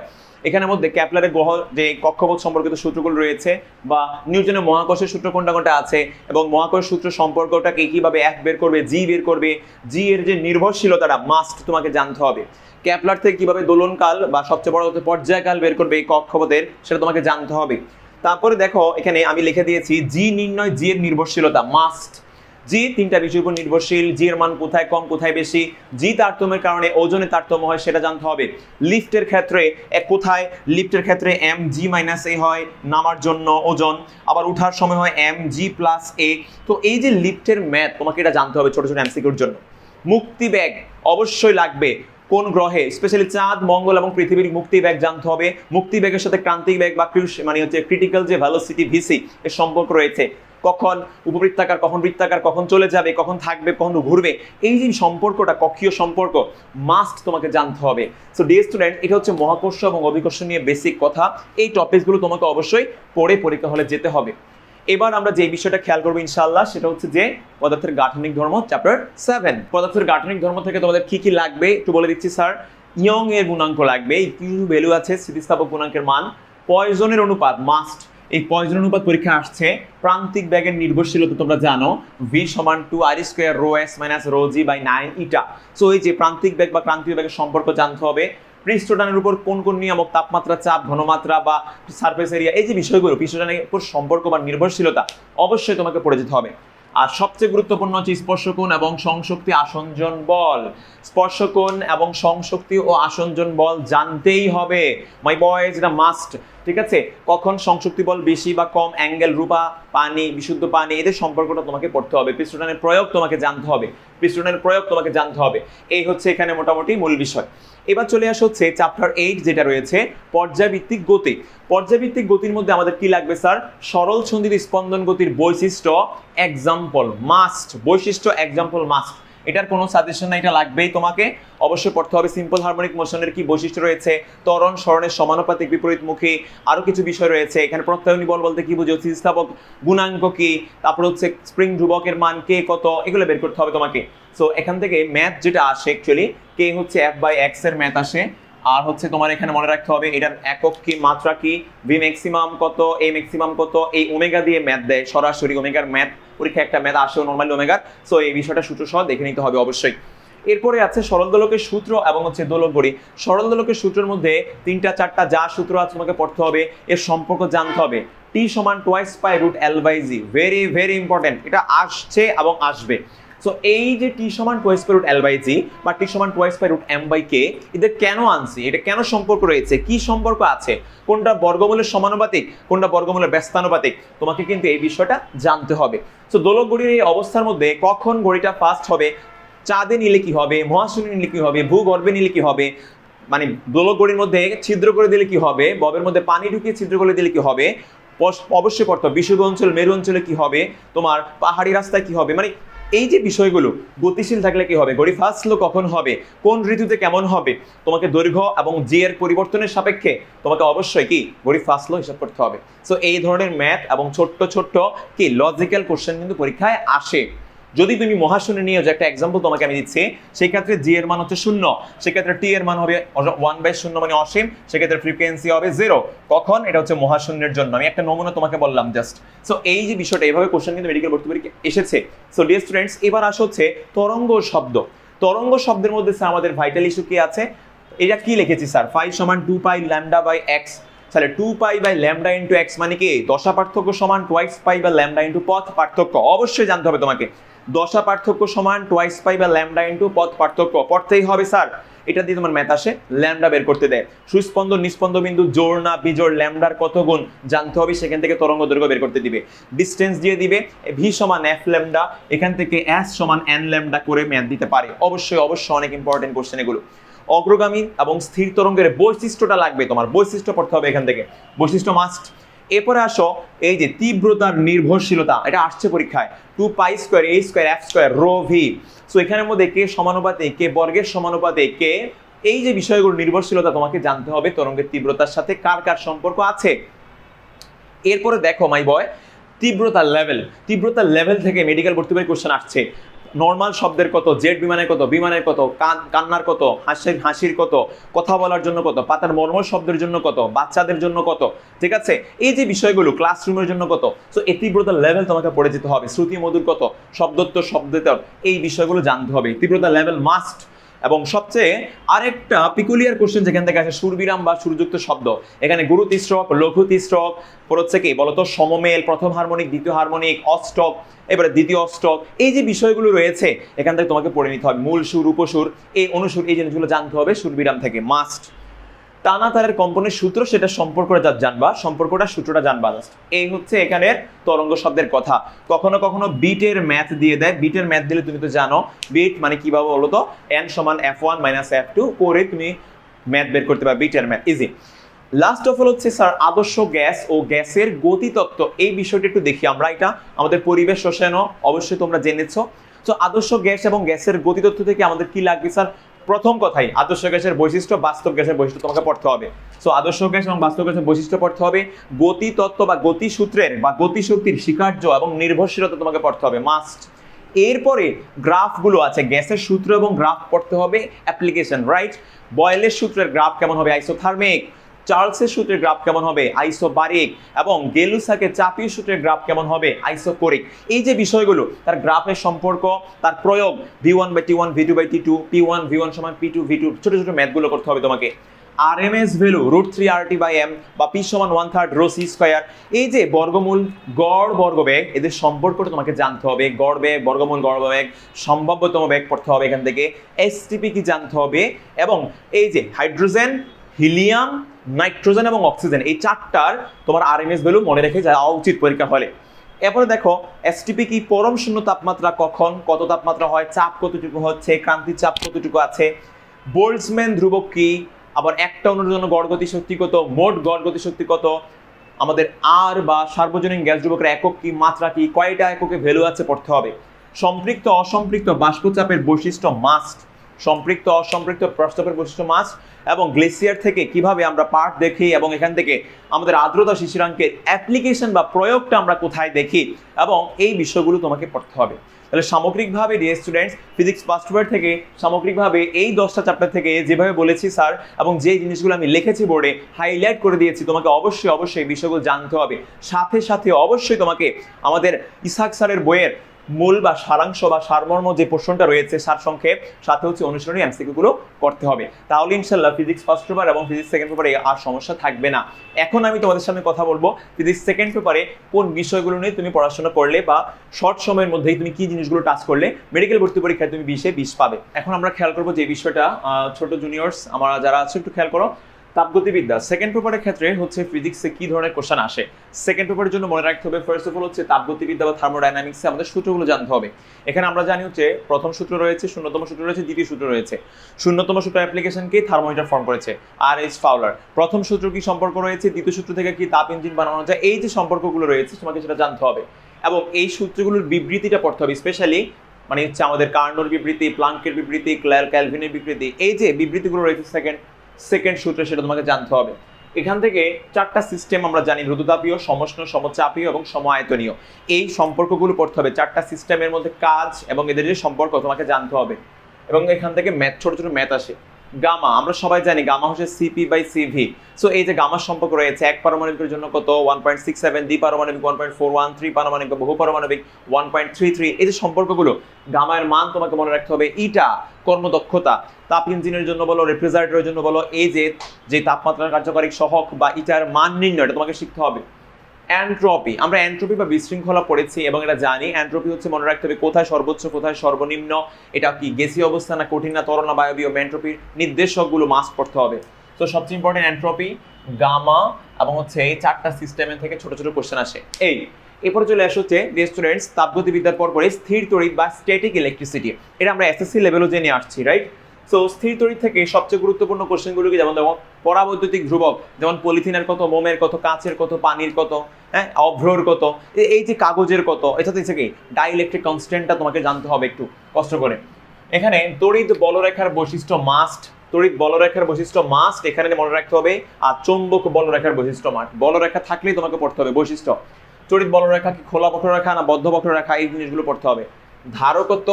এখানের মধ্যে কেপলারের গ্রহ যে কক্ষপথ সম্পর্কিত সূত্রগুলো রয়েছে, বা নিউটনের মহাকর্ষের সূত্র কোনটা কোনটা আছে, এবং মহাকর্ষ সূত্র সম্পর্কটাকে কিভাবে এফ বের করবে, জি বের করবে, জি এর যে নির্ভরশীলতাটা মাস্ট তোমাকে জানতে হবে। কেপলার থেকে কিভাবে দোলনকাল বা সবচেয়ে বড় হচ্ছে পর্যায়কাল বের করবে এই কক্ষপথের, সেটা তোমাকে জানতে হবে। তারপরে দেখো এখানে আমি লিখে দিয়েছি জি নির্ণয়, জি এর নির্ভরশীলতা মাস্ট। জি তিনটা বিষয়ের উপর নির্ভরশীল, জি এর মান কোথায় কম কোথায় বেশি, জি তারতম্যের কারণে ওজনে তারতম্য হয় সেটা জানতে হবে। লিফটের ক্ষেত্রে কোথায়, লিফটের ক্ষেত্রে এম জি মাইনাস এ হয় নামার জন্য ওজন, আবার উঠার সময় হয় এম জি প্লাস এ। তো এই যে লিফটের ম্যাথ তোমাকে এটা জানতে হবে ছোট ছোট এমসিকিউর জন্য। মুক্তি বেগ অবশ্যই লাগবে, কোন গ্রহে, স্পেশালি চাঁদ, মঙ্গল এবং পৃথিবীর মুক্তি বেগ জানতে হবে। মুক্তি বেগের সাথে ক্রান্তিক বেগ বা মানে হচ্ছে ক্রিটিক্যাল যে ভেলোসিটি ভিসি এর সম্পর্ক রয়েছে, কখন উপবৃত্তাকার, কখন বৃত্তাকার, কখন চলে যাবে, কখন থাকবে, কখন ঘুরবে, এই যে সম্পর্কটা কক্ষীয় সম্পর্ক মাস্ট তোমাকে জানতে হবে। সো ডিয়ার স্টুডেন্ট, এটা হচ্ছে মহাকর্ষ এবং অভিকর্ষ নিয়ে বেসিক কথা। এই টপিকসগুলো তোমাকে অবশ্যই পড়ে পরীক্ষা হলে যেতে হবে। এবার আমরা যে বিষয়টা খেয়াল করবো ইনশাআল্লাহ, সেটা হচ্ছে যে পদার্থের গাঠনিক ধর্ম চ্যাপ্টার 7। পদার্থের গাঠনিক ধর্ম থেকে তোমাদের কি কি লাগবে একটু বলে দিচ্ছি স্যার। ইয়ং এর গুণাঙ্ক লাগবে, কিউ ভ্যালু আছে, স্থিতিস্থাপক গুণাঙ্কের মান, পয়জনের অনুপাত মাস্ট, এই পয়জন অনুপাত পরীক্ষা আসছে। প্রান্তিক বেগের নির্ভরশীলতা তোমরা জানো, ভি সমান 2r² rho s minus rho g by 9 eta. So এই যে প্রান্তিক বেগ বা ক্রান্তীয় বেগের সম্পর্ক জানতে হবে। পৃষ্ঠটানের উপর কোন কোন নিয়ামক, তাপমাত্রা, চাপ, ঘনমাত্রা বা সারফেস এরিয়া, এই যে বিষয়গুলো পৃষ্ঠটানের উপর সম্পর্ক বা নির্ভরশীলতা অবশ্যই তোমাকে পড়ে যেতে হবে। আর সবচেয়ে গুরুত্বপূর্ণ হচ্ছে স্পর্শকোণ এবং সংশক্তি আসঞ্জন বল। স্পর্শকোণ এবং সংশক্তি ও আসঞ্জন বল জানতেই হবে মাই বয়েজ, এটা মাস্ট। ঠিক আছে, কখন সংশক্তি বল বেশি বা কম, অ্যাঙ্গেল, রূপা, পানি, বিশুদ্ধ পানি, এদের সম্পর্কটা তোমাকে পড়তে হবে। পৃষ্ঠটানের প্রয়োগ তোমাকে জানতে হবে, পৃষ্ঠটানের প্রয়োগ তোমাকে জানতে হবে। এই হচ্ছে এখানে মোটামুটি মূল বিষয়। এবার চলে আসা হচ্ছে চ্যাপ্টার 8 যেটা রয়েছে পর্যায়ভিত্তিক গতি। পর্যায়ভিত্তিক গতির মধ্যে আমাদের কি লাগবে স্যার? সরল সন্ধিত স্পন্দন গতির বৈশিষ্ট্য, এক্সাম্পল মাস্ট, বৈশিষ্ট্য এক্সাম্পল মাস্ট। এটার কোনো সাজেশন না, এটা লাগবেই তোমাকে, অবশ্যই পড়তে হবে। সিম্পল হারমোনিক মোশনের কি বৈশিষ্ট্য রয়েছে, ত্বরণ সরণের সমানুপাতিক বিপরীতমুখী, আরো কিছু বিষয় রয়েছে। এখানে প্রত্যায়নী বল বলতে কি বুঝো, স্থিতিস্থাপক গুণাঙ্ক কি, তারপর হচ্ছে স্প্রিং ধ্রুবকের মান কে কত, এগুলো বের করতে হবে তোমাকে। সো এখান থেকে ম্যাথ যেটা আসে অ্যাকচুয়ালি কে হচ্ছে f/x এর ম্যাথ আসে। আর হচ্ছে তোমার এখানে মনে রাখতে হবে এটার একক কি, মাত্রা কি, ভি ম্যাক্সিমাম কত, এ ম্যাক্সিমাম কত, এই ওমেগা দিয়ে ম্যাথ দেয় সরাসরি, ওমেগার ম্যাথ পরীক্ষা একটা ম্যাথ আসেও নরমালি ওমেগার। সো এই বিষয়টা সূত্র সহ দেখে নিতে হবে অবশ্যই। এরপরে আছে সরল দোলকের সূত্র এবং হচ্ছে দোলক গড়ি। সরল দোলকের সূত্রের মধ্যে 3টা 4টা যা সূত্র আছে তোমাকে পড়তে হবে, এর সম্পর্ক জানতে হবে। টি সমান twice pi root L/G, very very important, এটা আসছে এবং আসবে। সো এই যে টি সমান টুয়াইস পাই রুট L/G বা টি সমান টুয়াইস পাই রুট M/K, এদের কেন আনছি, এটা কেন সম্পর্ক রয়েছে, কি সম্পর্ক আছে, কোনটা বর্গমূলের সমানুপাতিক, কোনটা বর্গমূলের ব্যস্তানুপাতিক, তোমাকে কিন্তু এই বিষয়টা জানতে হবে। সো দোলক গড়ির এই অবস্থার মধ্যে কখন গড়িটা ফাস্ট হবে, চাঁদে নিলে কি হবে, মহাশূন্যে নিলে কি হবে, ভূগর্ভে নিলে কি হবে, মানে দোলক গড়ির মধ্যে ছিদ্র করে দিলে কি হবে, ববের মধ্যে পানি ঢুকিয়ে ছিদ্র করে দিলে কি হবে, অবশ্যই পড়তে হবে। বিষুব অঞ্চল, মেরু অঞ্চলে কি হবে, তোমার পাহাড়ি রাস্তায় কি হবে, মানে এই যে বিষয়গুলো, গতিশীল থাকলে কি হবে, গড়ি ফার্স্ট লো কখন হবে, কোন ঋতুতে কেমন হবে, তোমাকে দৈর্ঘ্য এবং জি এর পরিবর্তনের সাপেক্ষে তোমাকে অবশ্যই কি গড়ি ফার্স্ট লো হিসাব করতে হবে। সো এই ধরনের ম্যাথ এবং ছোট্ট ছোট্ট কি লজিক্যাল কোশ্চেন কিন্তু পরীক্ষায় আসে। যদি তুমি মহাশূন্য নিয়ে যে একটা এক্সাম্পল তোমাকে আমি দিচ্ছি, সেই ক্ষেত্রে জি এর মান হচ্ছে 0, সেক্ষেত্রে টি এর মান হবে 1/0 মানে অসীম, সেক্ষেত্রে ফ্রিকোয়েন্সি হবে 0। কখন? এটা হচ্ছে মহাশূন্যের জন্য। আমি একটা নমুনা তোমাকে বললাম জাস্ট। সো এই যে বিষয়টা, এইভাবে কোশ্চেন কিন্তু মেডিকেল ভর্তি পরীক্ষা এসেছে। সো ডিয়ার স্টুডেন্টস, এবার আসা হচ্ছে তরঙ্গ শব্দ। তরঙ্গ শব্দের মধ্যে স্যার আমাদের ভাইটাল ইস্যু কি আছে? এটা কি লিখেছি স্যার, ফাই সমান 2π λ/x। তাহলে 2π λ × x মানে কি? দশা পার্থক্য সমান 2π λ × পথ পার্থক্য। অবশ্যই জানতে হবে তোমাকে, দশা পার্থক্য সমান 2π λ × পথ পার্থক্য পড়তেই হবে স্যার। এটা দিয়ে তোমার ম্যাথ আসে, ল্যামডা বের করতে দেয়। সুস্পন্দন নিস্পন্দ বিন্দু জোড় না বিজোড়, ল্যামডার কত গুণ জানতে হবে, সেখান থেকে তরঙ্গ দৈর্ঘ্য বের করতে দিবে। ডিসটেন্স দিয়ে দিবে, ভি সমান এফ ল্যামডা, এখান থেকে এস সমান এন ল্যামডা করে ম্যাথ দিতে পারে। অবশ্যই অবশ্যই অনেক ইম্পর্টেন্ট কোশ্চেন এগুলো। অগ্রগামী এবং স্থির তরঙ্গের বৈশিষ্ট্যটা লাগবে তোমার, বৈশিষ্ট্য পড়তে হবে এখান থেকে, বৈশিষ্ট্য মাস্ট। এরপরে আসো এই যে তীব্রতার নির্ভরশীলতা, এটা আসছে পরীক্ষায়, 2π² a² f² ρ v। সো এখানের মধ্যে কে সমানুপাতে কে বর্গের সমানুপাতে কে, এই যে বিষয়গুলো নির্ভরশীলতা তোমাকে জানতে হবে তরঙ্গের তীব্রতার সাথে কার কার সম্পর্ক আছে। এরপরে দেখো মাই বয়, তীব্রতার লেভেল থেকে মেডিকেল ভর্তি পরীক্ষায় কোশ্চেন আসছে। নর্মাল শব্দের কত, জেট বিমানের কত, বিমানের কত, কান্নার কত, হাসির কত, কথা বলার জন্য কত, পাতার মর্মর শব্দের জন্য কত, বাচ্চাদের জন্য কত, ঠিক আছে, এই যে বিষয়গুলো ক্লাসরুমের জন্য কত। সো এই তীব্রতার লেভেল তোমাকে পড়ে যেতে হবে। শ্রুতি মধুর কত, শব্দোত্তর শব্দেতর, এই বিষয়গুলো জানতে হবে, তীব্রতার লেভেল মাস্ট। এবং সবচেয়ে আরেকটা পিকুলিয়ার কোশ্চেন যেখান থেকে আসে, সুরবিরাম বা সুরযুক্ত শব্দ। এখানে গুরু তিস্রক, লঘু তিস্রক, হচ্ছে কি বলতো, সমমেল, প্রথম হারমোনিক, দ্বিতীয় হারমোনিক, অষ্টক, এবারে দ্বিতীয় অষ্টক, এই যে বিষয়গুলো রয়েছে এখান থেকে তোমাকে পড়ে নিতে হবে। মূল সুর, উপসুর, এই অনুসুর, এই জিনিসগুলো জানতে হবে সুরবিরাম থেকে মাস্ট। টানা তারের কম্পনের সূত্র, সেটা সম্পর্কটা জানবা, সম্পর্কটা সূত্রটা জানবা। এই হচ্ছে এখানের তরঙ্গ শব্দের কথা। কখনো কখনো বিটের ম্যাথ দিয়ে দেয়, বিটের ম্যাথ দিলে তুমি তো জানো বিট মানে কিভাবে বলো তো, n সমান f1 - f2 করে তুমি ম্যাথ বের করতে পারবে, বিটের math easy. Last of all হচ্ছে স্যার আদর্শ গ্যাস ও গ্যাসের গতিতত্ত্ব। এই বিষয়টা একটু দেখি আমরা, এটা আমাদের পরিবেশ রসায়ন অবশ্যই তোমরা জেনেছো। তো আদর্শ গ্যাস এবং গ্যাসের গতিতত্ত্ব থেকে আমাদের কি লাগবে স্যার? প্রথম কথাই আদর্শ গ্যাসের বৈশিষ্ট্য, বাস্তব গ্যাসের বৈশিষ্ট্য তোমাকে পড়তে হবে। সো আদর্শ গ্যাস এবং বাস্তব গ্যাসের বৈশিষ্ট্য পড়তে হবে, গতিতত্ত্ব বা গতিসূত্রের বা গতিশক্তির স্বীকার্য এবং নির্ভরশীলতা তোমাকে পড়তে হবে মাস্ট। এরপরে গ্রাফগুলো আছে, গ্যাসের সূত্র এবং গ্রাফ পড়তে হবে, অ্যাপ্লিকেশন, রাইট। বয়েলের সূত্রের গ্রাফ কেমন হবে? আইসোথার্মিক। চার্লসের সূত্রের গ্রাফ কেমন হবে? আইসোবারিক। এবং গেলুসাকে চাপীয় সূত্রের গ্রাফ কেমন হবে? আইসোকোরিক। এই যে বিষয়গুলো, তার গ্রাফের সম্পর্ক, তার প্রয়োগ, v1/t1 v2/t2 p1 v1 সমান p2 v2, ছোট ছোট ম্যাথগুলো করতে হবে তোমাকে। আরএমএস ভ্যালু √3 RT/m বা p সমান 1/3 ρ c², এই যে বর্গমূল, গড় বর্গবেগ, এদের সম্পর্কটা তোমাকে জানতে হবে। গড় বেগ, বর্গমূল গড় বেগ, সম্ভাব্যতম বেগ পড়তে হবে এখান থেকে, এসটিপি কি জানতে হবে। এবং এই যে হাইড্রোজেন, হিলিয়াম, নাইট্রোজেন এবং অক্সিজেন, এই চারটার তোমার আরএমএস ভ্যালু মনে রেখে যাওয়া উচিত পরীক্ষা হলে। এরপরে দেখো এসটিপি কি, পরম শূন্য তাপমাত্রা কখন, কত তাপমাত্রা হয়, চাপ কতটুকু হচ্ছে, ক্রান্তির চাপ কতটুকু আছে, বোল্টজম্যান ধ্রুবক কি, আবার একটা অণুর জন্য গড় গতিশক্তি কত, মোট গড় গতিশক্তি কত, আমাদের আর বা সার্বজনীন গ্যাস ধ্রুবকের একক কি, মাত্রা কি, কয়টা এককে ভ্যালু আছে পড়তে হবে। সম্পৃক্ত অসম্পৃক্ত বাষ্পচাপের বৈশিষ্ট্য মাস্ট, সম্পৃক্ত অসম্পৃক্ত প্রস্তাবের বৈশিষ্ট্য মাস্ট। এবং গ্লেসিয়ার থেকে কিভাবে আমরা পার্ট দেখি এবং এখান থেকে আমাদের আর্দ্রতা শিশিরাঙ্কের অ্যাপ্লিকেশন বা প্রয়োগটা আমরা কোথায় দেখি, এবং এই বিষয়গুলো তোমাকে পড়তে হবে। তাহলে সামগ্রিকভাবে dear students, physics first paper থেকে সামগ্রিকভাবে এই 10টা চ্যাপ্টার থেকে যেভাবে বলেছি স্যার, এবং যে জিনিসগুলো আমি লিখেছি বোর্ডে হাইলাইট করে দিয়েছি, তোমাকে অবশ্যই অবশ্যই এই বিষয়গুলো জানতে হবে। সাথে সাথে অবশ্যই তোমাকে আমাদের ইসহাক স্যারের বইয়ের মূল বা সারাংশ বা সারমর্ম যে পোর্শনটা রয়েছে, সারসংক্ষেপ, সাথে হচ্ছে অনুশীলনী এমসিকিউ গুলো করতে হবে। তাহলে ইনশাআল্লাহ ফিজিক্স ফার্স্ট পেপার এবং ফিজিক্স সেকেন্ড পেপারে আর সমস্যা থাকবে না। এখন আমি তোমাদের সামনে কথা বলবো ফিজিক্স সেকেন্ড পেপারে কোন বিষয়গুলো নিয়ে তুমি পড়াশোনা করলে বা শর্ট সময়ের মধ্যেই তুমি কি জিনিসগুলো টাচ করলে মেডিকেল ভর্তি পরীক্ষায় তুমি 20-এ 20 পাবে। এখন আমরা খেয়াল করবো যে বিষয়টা, ছোট জুনিয়র্স আমরা যারা আছে একটু খেয়াল করো। তাপগতিবিদ্যা সেকেন্ড পেপারের ক্ষেত্রে হচ্ছে ফিজিক্সে কি ধরনের কোশ্চেন আসে সেকেন্ড পেপারের জন্য মনে রাখতে হবে। ফার্স্ট অফ অল হচ্ছে তাপগতিবিদ্যা বা থার্মোডাইনামিক্সে আমাদের সূত্রগুলো জানতে হবে। এখানে আমরা জানি হচ্ছে প্রথম সূত্র রয়েছে, শূন্যতম সূত্র রয়েছে, দ্বিতীয় সূত্র রয়েছে। শূন্যতম সূত্র অ্যাপ্লিকেশন কি? থার্মোমিটার ফর্ম করেছে আর.এইচ. ফাউলার। প্রথম সূত্র কি সম্পর্ক রয়েছে, দ্বিতীয় সূত্র থেকে কি তাপ ইঞ্জিন বানানো যায়, এই যে সম্পর্কগুলো রয়েছে তোমাকে সেটা জানতে হবে। এবং এই সূত্রগুলোর বিবৃতিটা পড়তে হবে, স্পেশালি মানে হচ্ছে আমাদের কার্নোর বিবৃতি, প্লাঙ্কের বিবৃতি, ক্যালভিনের বিবৃতি, এই যে বিবৃতিগুলো রয়েছে সেকেন্ড সূত্রে, সেটা তোমাকে জানতে হবে। এখান থেকে 4টা সিস্টেম আমরা জানি, রুদ্ধতাপীয়, সমষ্ণ, সমচাপীয় এবং সমায়তনীয়। এই সম্পর্কগুলো পড়তে হবে। 4টা সিস্টেমের মধ্যে কাজ এবং এদের যে সম্পর্ক তোমাকে জানতে হবে। এবং এখান থেকে ম্যাথ, ছোট ছোট ম্যাথ আসে। গামা, আমরা সবাই জানি গামা হচ্ছে CP/CV। সো এই যে গামার সম্পর্ক রয়েছে, এক পারমাণবিকের জন্য কত 1.67, দ্বিপারমাণবিক 1.41, ত্রিপারমাণবিক বহুপারমাণবিক 1.33। এই যে সম্পর্কগুলো, গামার মান তোমাকে মনে রাখতে হবে। ইটা কর্মদক্ষতা, তাপ ইঞ্জিনের জন্য বলো, রেফ্রিজারেটরের জন্য বলো, এই যে তাপমাত্রার কার্যকারী সহগ বা ইটার মান নির্ণয়, এটা তোমাকে শিখতে হবে। এন্ট্রপি, আমরা এন্ট্রপি বা বিশৃঙ্খলা পড়েছি এবং এটা জানি। এন্ট্রপি হচ্ছে মনে রাখতে হবে কোথায় সর্বোচ্চ কোথায় সর্বনিম্ন, এটা কি গ্যাসীয় অবস্থা না কঠিন না তরল না বায়বীয়। এন্ট্রপির নির্দেশকগুলো মাস্ট পড়তে হবে। তো সবচেয়ে ইম্পর্টেন্ট এন্ট্রপি, গামা এবং হচ্ছে এই 4টা সিস্টেমের থেকে ছোট ছোট কোশ্চেন আসে। এরপরে চলে আসে হচ্ছে স্টুডেন্টস তাপগতিবিদ্যার পরে স্থির তড়িৎ বা স্ট্যাটিক ইলেকট্রিসিটি। এটা আমরা SSC লেভেলও জেনে আসছি, রাইট? সো স্থির তড়িৎ থেকে সবচেয়ে গুরুত্বপূর্ণ কোশ্চেনগুলো কি, যেমন পরাবৈদ্যুতিক ধ্রুবক, যেমন পলিথিনের কত, মোমের কত, কাঁচের কত, পানির কত, হ্যাঁ, অভ্রর কত, এই যে কাগজের কত, এটা হচ্ছে কি ডাইইলেকট্রিক কনস্ট্যান্টটা তোমাকে জানতে হবে একটু কষ্ট করে। এখানে তড়িৎ বলরেখার বৈশিষ্ট্য মাস্ট, তড়িৎ বলরেখার বৈশিষ্ট্য মাস্ট এখানে মনে রাখতে হবে। আর চৌম্বক বলরেখার বৈশিষ্ট্য মাস্ট, বলরেখা থাকলেই তোমাকে পড়তে হবে বৈশিষ্ট্য। তড়িৎ বলরেখা কি খোলা বক্ররেখা না বদ্ধ বক্ররেখা, এই জিনিসগুলো পড়তে হবে। ধারকত্ব,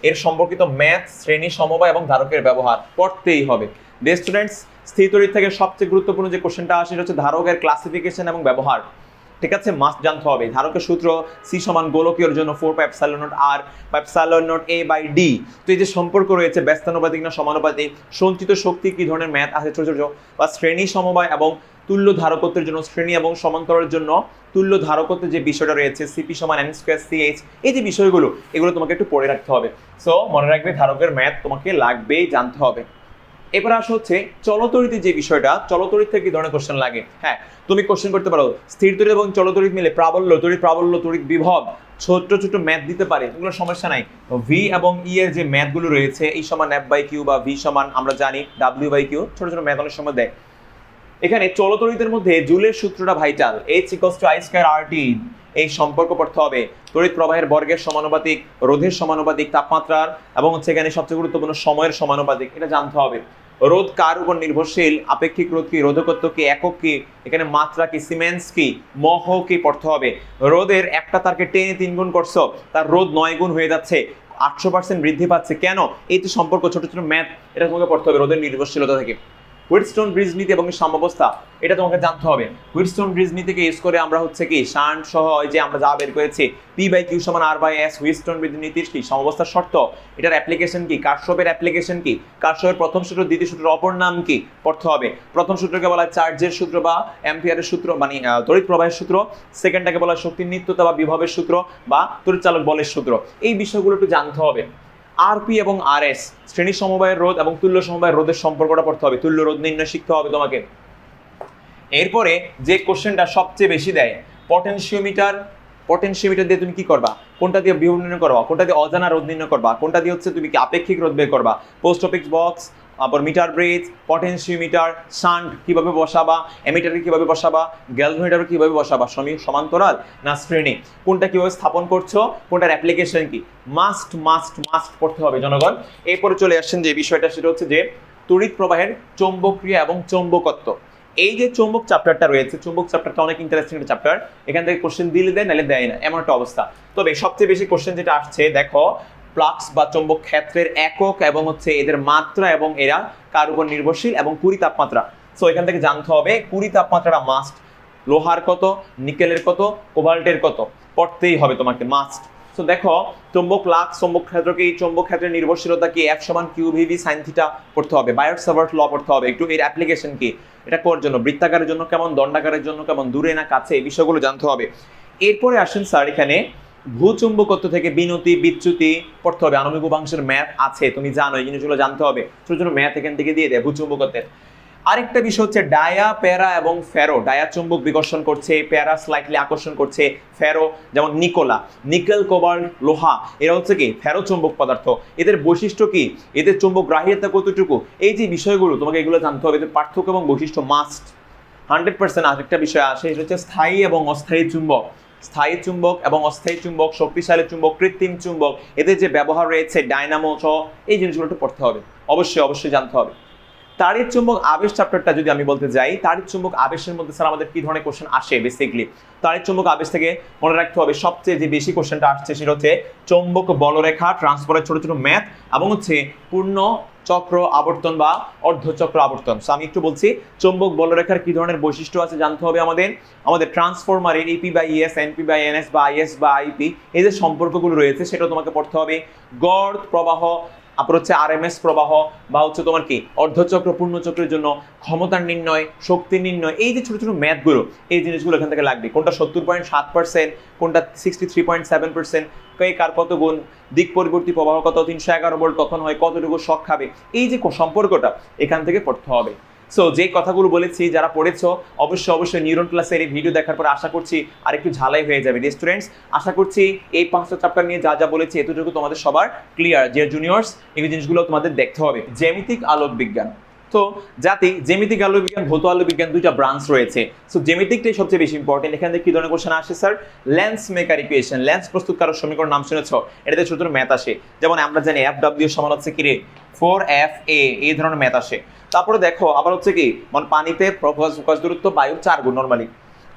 এর সম্পর্কিত ম্যাথ, শ্রেণী সমবায় এবং ধারকের ব্যবহার পড়তেই হবে। স্টুডেন্টস স্থির তড়িৎ থেকে সবচেয়ে গুরুত্বপূর্ণ যে কোশ্চেনটা আসে সেটা হচ্ছে ধারকের ক্লাসিফিকেশন এবং ব্যবহার। ঠিক আছে, মাস্ট জানতে হবে। ধারকের সূত্র C সমান গোলকীয়র জন্য 4πε0r ε0a/d। তো এই যে সম্পর্ক রয়েছে ব্যস্তানুপাতিক না সমানুপাতিক, সঞ্চিত শক্তি কি ধরনের ম্যাথ আছে ছোট ছোট, বা শ্রেণী সমবায় এবং তুল্য ধারকত্বের জন্য, শ্রেণী এবং সমান্তরের জন্য তুল্য ধারকত্বের যে বিষয়টা রয়েছে CP সমান n²CH, এই যে বিষয়গুলো, এগুলো তোমাকে একটু পড়ে রাখতে হবে। সো মনে রাখবে ধারকের ম্যাথ তোমাকে লাগবেই, জানতে হবে। এবার আসা হচ্ছে চলতড়িতের যে বিষয়টা, চলতড়িৎ থেকে কি ধরনের কোশ্চেন লাগে। হ্যাঁ, তুমি কোশ্চেন করতে পারো স্থির তড়িৎ এবং চলতড়িৎ মিলে প্রাবল্য, তড়িৎ বিভব, ছোট ছোট ম্যাথ দিতে পারে, এগুলো সমস্যা নাই। ভি এবং ই এর যে ম্যাথগুলো রয়েছে, এই সমান F/Q বা ভি সমান আমরা জানি W/Q, ছোট ছোট ম্যাথ অনেক সময় দেয়। এখানে চলতড়িতের মধ্যে জুলের সূত্রটা ভাইটাল, H=I²RT, এই সম্পর্ক পড়তে হবে। তড়িৎ প্রবাহের বর্গের সমানুপাতিক, রোধের সমানুপাতিক, তাপমাত্রার এবং হচ্ছে এখানে সবচেয়ে গুরুত্বপূর্ণ সময়ের সমানুপাতিক, এটা জানতে হবে। রোধ কার উপর নির্ভরশীল, আপেক্ষিক রোধ কি, রোধকত্ব কি, একক কি, এখানে মাত্রা কি, সিমেন্স কি, মহ কি পড়তে হবে। রোধের একটা তারকে টেনে 3 গুণ করছো, তার রোধ 9 গুণ হয়ে যাচ্ছে, 800% বৃদ্ধি পাচ্ছে কেন, এই যে সম্পর্ক, ছোট ছোট ম্যাথ, এটা তোমাকে পড়তে হবে রোধের নির্ভরশীলতা থেকে। হুইটস্টোন ব্রিজ নীতি এবং সাম্যাবস্থা, এটা তোমাকে জানতে হবে। হুইটস্টোন ব্রিজ নীতিকে ইউজ করে আমরা হচ্ছে কি শান্ট সহ যে আমরা যা বের করেছি P/Q সমান R/S, হুইটস্টোন ব্রিজ নীতির কি সাম্যাবস্থার শর্ত, এটার অ্যাপ্লিকেশন কি, কার্শফের অ্যাপ্লিকেশন কি, কার্শফের প্রথম সূত্র, দ্বিতীয় সূত্রের অপর নাম কি পড়তে হবে। প্রথম সূত্রকে বলা হয় চার্জের সূত্র বা অ্যাম্পিয়ারের সূত্র, মানে তড়িৎ প্রবাহের সূত্র। সেকেন্ডটাকে বলা হয় শক্তির নিত্যতা বা বিভবের সূত্র বা তড়িৎচালক বলের সূত্র। এই বিষয়গুলো একটু জানতে হবে। আরপি এবং আরএস, শ্রেণী সমবায়ের রোধ এবং তুল্য সমবায়ের রোধের সম্পর্কটা পড়তে হবে, তুল্য রোধ নির্ণয় শিখতে হবে তোমাকে। এরপরে যে কোশ্চেনটা সবচেয়ে বেশি দেয়, পটেনশিওমিটার দিয়ে তুমি কি করবা, কোনটা দিয়ে বিভব নির্ণয় করবা, কোনটা দিয়ে অজানা রোধ নির্ণয় করবা, কোনটা দিয়ে হচ্ছে তুমি কি আপেক্ষিক রোধ বের করবা, পোস্ট অফিস বক্স, আবার মিটার ব্রিজ, পটেনশিওমিটার, শান্ট কিভাবে বসাবা, এমিটার কিভাবে বসাবা, গ্যালভোমিটার কিভাবে বসাবা, সমান্তরাল না শ্রেণী, কোনটা কিভাবে স্থাপন করছো, কোনটার অ্যাপ্লিকেশন কি, মাস্ট পড়তে হবে জনগণ। এরপরে চলে আসছেন যে বিষয়টা, সেটা হচ্ছে যে তড়িৎ প্রবাহের চৌম্বকীয় এবং চৌম্বকত্ব। এই যে চৌম্বক চ্যাপ্টারটা রয়েছে, চৌম্বক চ্যাপ্টারটা অনেক ইন্টারেস্টিং একটা চ্যাপ্টার। এখান থেকে কোশ্চেন দিলে দেয় নাহলে দেয় না, এমন একটা অবস্থা। তবে সবচেয়ে বেশি কোশ্চেন যেটা আসছে, দেখো ফ্লাক্স বা চৌম্বক ক্ষেত্রের একক এবং হচ্ছে এদের মাত্রা এবং এরা কার উপর নির্ভরশীল এবং কুড়ি তাপমাত্রা। সো এখান থেকে জানতে হবে কুড়ি তাপমাত্রাটা মাস্ট। লোহার কত, নিকেলের কত, কোবাল্টের কত পড়তেই হবে তোমাকে, মাস্ট। সো দেখো চৌম্বক ফ্লাক্স, চৌম্বক ক্ষেত্রকে, এই চৌম্বক ক্ষেত্রের নির্ভরশীলতা কি, F সমান QVV sin θ পড়তে হবে, বায়োট-সাভার্ট ল পড়তে হবে একটু। এর অ্যাপ্লিকেশন কি, এটা কোর জন্য, বৃত্তাকারের জন্য কেমন, দণ্ডাকারের জন্য কেমন, দূরে না কাছে, এই বিষয়গুলো জানতে হবে। এরপরে আসেন স্যার এখানে ভূচুম্বকত্ব থেকে বিনতি, বিচ্যুতি পড়তে হবে। আণবিক উপাংশের ম্যাথ আছে, তুমি জানো, এই জিনিসগুলো জানতে হবে। ছোট ছোট ম্যাথ এখান থেকে দিয়ে দেয় ভূচুম্বকত্বের। আরেকটা বিষয় হচ্ছে ডায়া, প্যারা এবং ফেরো। ডায়া চুম্বক বিকর্ষণ করছে, প্যারা স্লাইটলি আকর্ষণ করছে, ফেরো যেমন নিকেল, কোবাল্ট, লোহা, এরা হচ্ছে কি ফেরো চুম্বক পদার্থ। এদের বৈশিষ্ট্য কি, এদের চুম্বক গ্রাহ্যতা কতটুকু, এই যে বিষয়গুলো তোমাকে এগুলো জানতে হবে। এদের পার্থক্য এবং বৈশিষ্ট্য মাস্ট 100%। আরেকটা বিষয় আসে, এটা হচ্ছে স্থায়ী এবং অস্থায়ী চুম্বক। স্থায়ী চুম্বক এবং অস্থায়ী চুম্বক, শক্তিশালী চুম্বক, কৃত্রিম চুম্বক, এদের যে ব্যবহার রয়েছে, ডায়নামো সহ এই জিনিসগুলো একটু পড়তে হবে, অবশ্যই জানতে হবে। তাড়িৎ চুম্বক আবেশ চ্যাপ্টারটা যদি আমি বলতে যাই, তাড়িৎ চুম্বক আবেশের মধ্যে স্যার আমাদের কি ধরনের কোশ্চেন আসে বেসিক্যালি? তাড়িৎ চুম্বক আবেশ থেকে মনে রাখতে হবে সবচেয়ে যে বেশি কোশ্চেনটা আসছে সেটা হচ্ছে চৌম্বক বলরেখা, ট্রান্সফারের ছোট ছোট ম্যাথ এবং হচ্ছে পূর্ণ চক্র আবর্তন বা অর্ধচক্র আবর্তন। সো আমি একটু বলছি চৌম্বক বলরেখার কি ধরনের বৈশিষ্ট্য আছে জানতে হবে আমাদের ট্রান্সফরমারের EP/ES, NP/NS বা IS বা IP এই যে সম্পর্কগুলো রয়েছে সেটা তোমাকে পড়তে হবে। গড় প্রবাহ, তারপর হচ্ছে RMS প্রবাহ বা হচ্ছে তোমার কি অর্ধচক্র পূর্ণচক্রের জন্য ক্ষমতার নির্ণয়, শক্তি নির্ণয়, এই যে ছোট ছোট ম্যাথগুলো, এই জিনিসগুলো এখান থেকে লাগবে। কোনটা 70.7%, কোনটা 63.7%, কার কত গুণ, দিক পরিবর্তী প্রবাহ কত, 311 ভোল্ট কখন হয়, কতটুকু শক খাবে, এই যে সম্পর্কটা এখান থেকে পড়তে হবে। সো যে কথাগুলো বলেছি যারা পড়েছো অবশ্যই নিউরন ক্লাসের এই ভিডিও দেখার পর আশা করছি আর একটু ঝালাই হয়ে যাবে স্টুডেন্টস। আশা করছি এই 5টা চ্যাপ্টার নিয়ে যা বলেছি এতটুকু তোমাদের সবার ক্লিয়ার। যে জুনিয়র্স এই জিনিসগুলো তোমাদের দেখতে হবে। জ্যামিতিক আলোক বিজ্ঞান, তো জ্যামিতিক আলোক বিজ্ঞান, ভৌত আলোক বিজ্ঞান, দুইটা ব্রাঞ্চ রয়েছে। সো জ্যামিতিকটাই সবচেয়ে বেশি ইম্পর্টেন্ট। এখান থেকে কি ধরনের কোশ্চেন আসে sir? Lens maker equation, lens প্রস্তুতকারক সমীকরণ নাম শুনেছো? এটাতে ছোট ছোট ম্যাথ আসে, যেমন আমরা জানি FW সমান হচ্ছে কি রে 4FA, এই ধরনের ম্যাথ আসে। তারপরে দেখো আবার হচ্ছে কি মানে পানিতে ফোকাস দূরত্ব বায়ুর 4 গুণ নরমালি।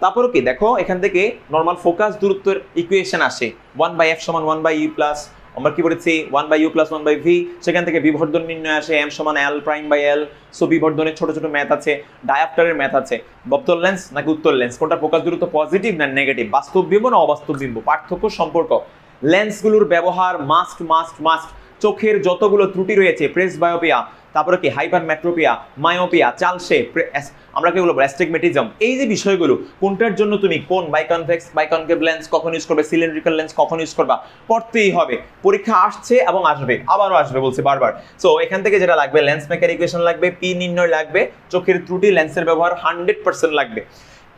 তারপরে কি দেখো এখান থেকে নরমাল ফোকাস দূরত্বের ইকুয়েশন আসে 1/f সমান 1/e প্লাস, আমরা কি বলেছি 1/u প্লাস 1/v, সেখান থেকে বিবর্ধন নির্ণয় আসে m সমান l'/l। সো বিবর্ধনের ছোট ছোট ম্যাথ আছে, ডায়াপ্টারের ম্যাথ আছে। বক্তল লেন্স নাকি উত্তর লেন্স, কোনটা ফোকাস দূরত্ব পজিটিভ না নেগেটিভ, বাস্তব বিম্ব না অবাস্তব বিম্ব, পার্থক্য সম্পর্ক, লেন্সগুলোর ব্যবহার মাস্ট। চোখের যতগুলো ত্রুটি রয়েছে, প্রেসবায়োপিয়া, তারপরে কি হাইপারমেট্রোপিয়া, মায়োপিয়া, চালসে, আমরা কি বলবো অ্যাস্টিগমেটিজম, এই যে বিষয়গুলো কোনটার জন্য তুমি কোন বাইকনভেক্স বাইকনকেভ লেন্স কখন ইউজ করবে, সিলিন্ড্রিক্যাল লেন্স কখন ইউজ করবা, পড়তেই হবে। পরীক্ষা আসছে এবং আসবে, আবারও আসবে বলছে বারবার। সো এখান থেকে যেটা লাগবে লেন্স মেকার ইকুয়েশন লাগবে, পি নির্ণয় লাগবে, চোখের ত্রুটি, লেন্সের ব্যবহার 100% লাগবে।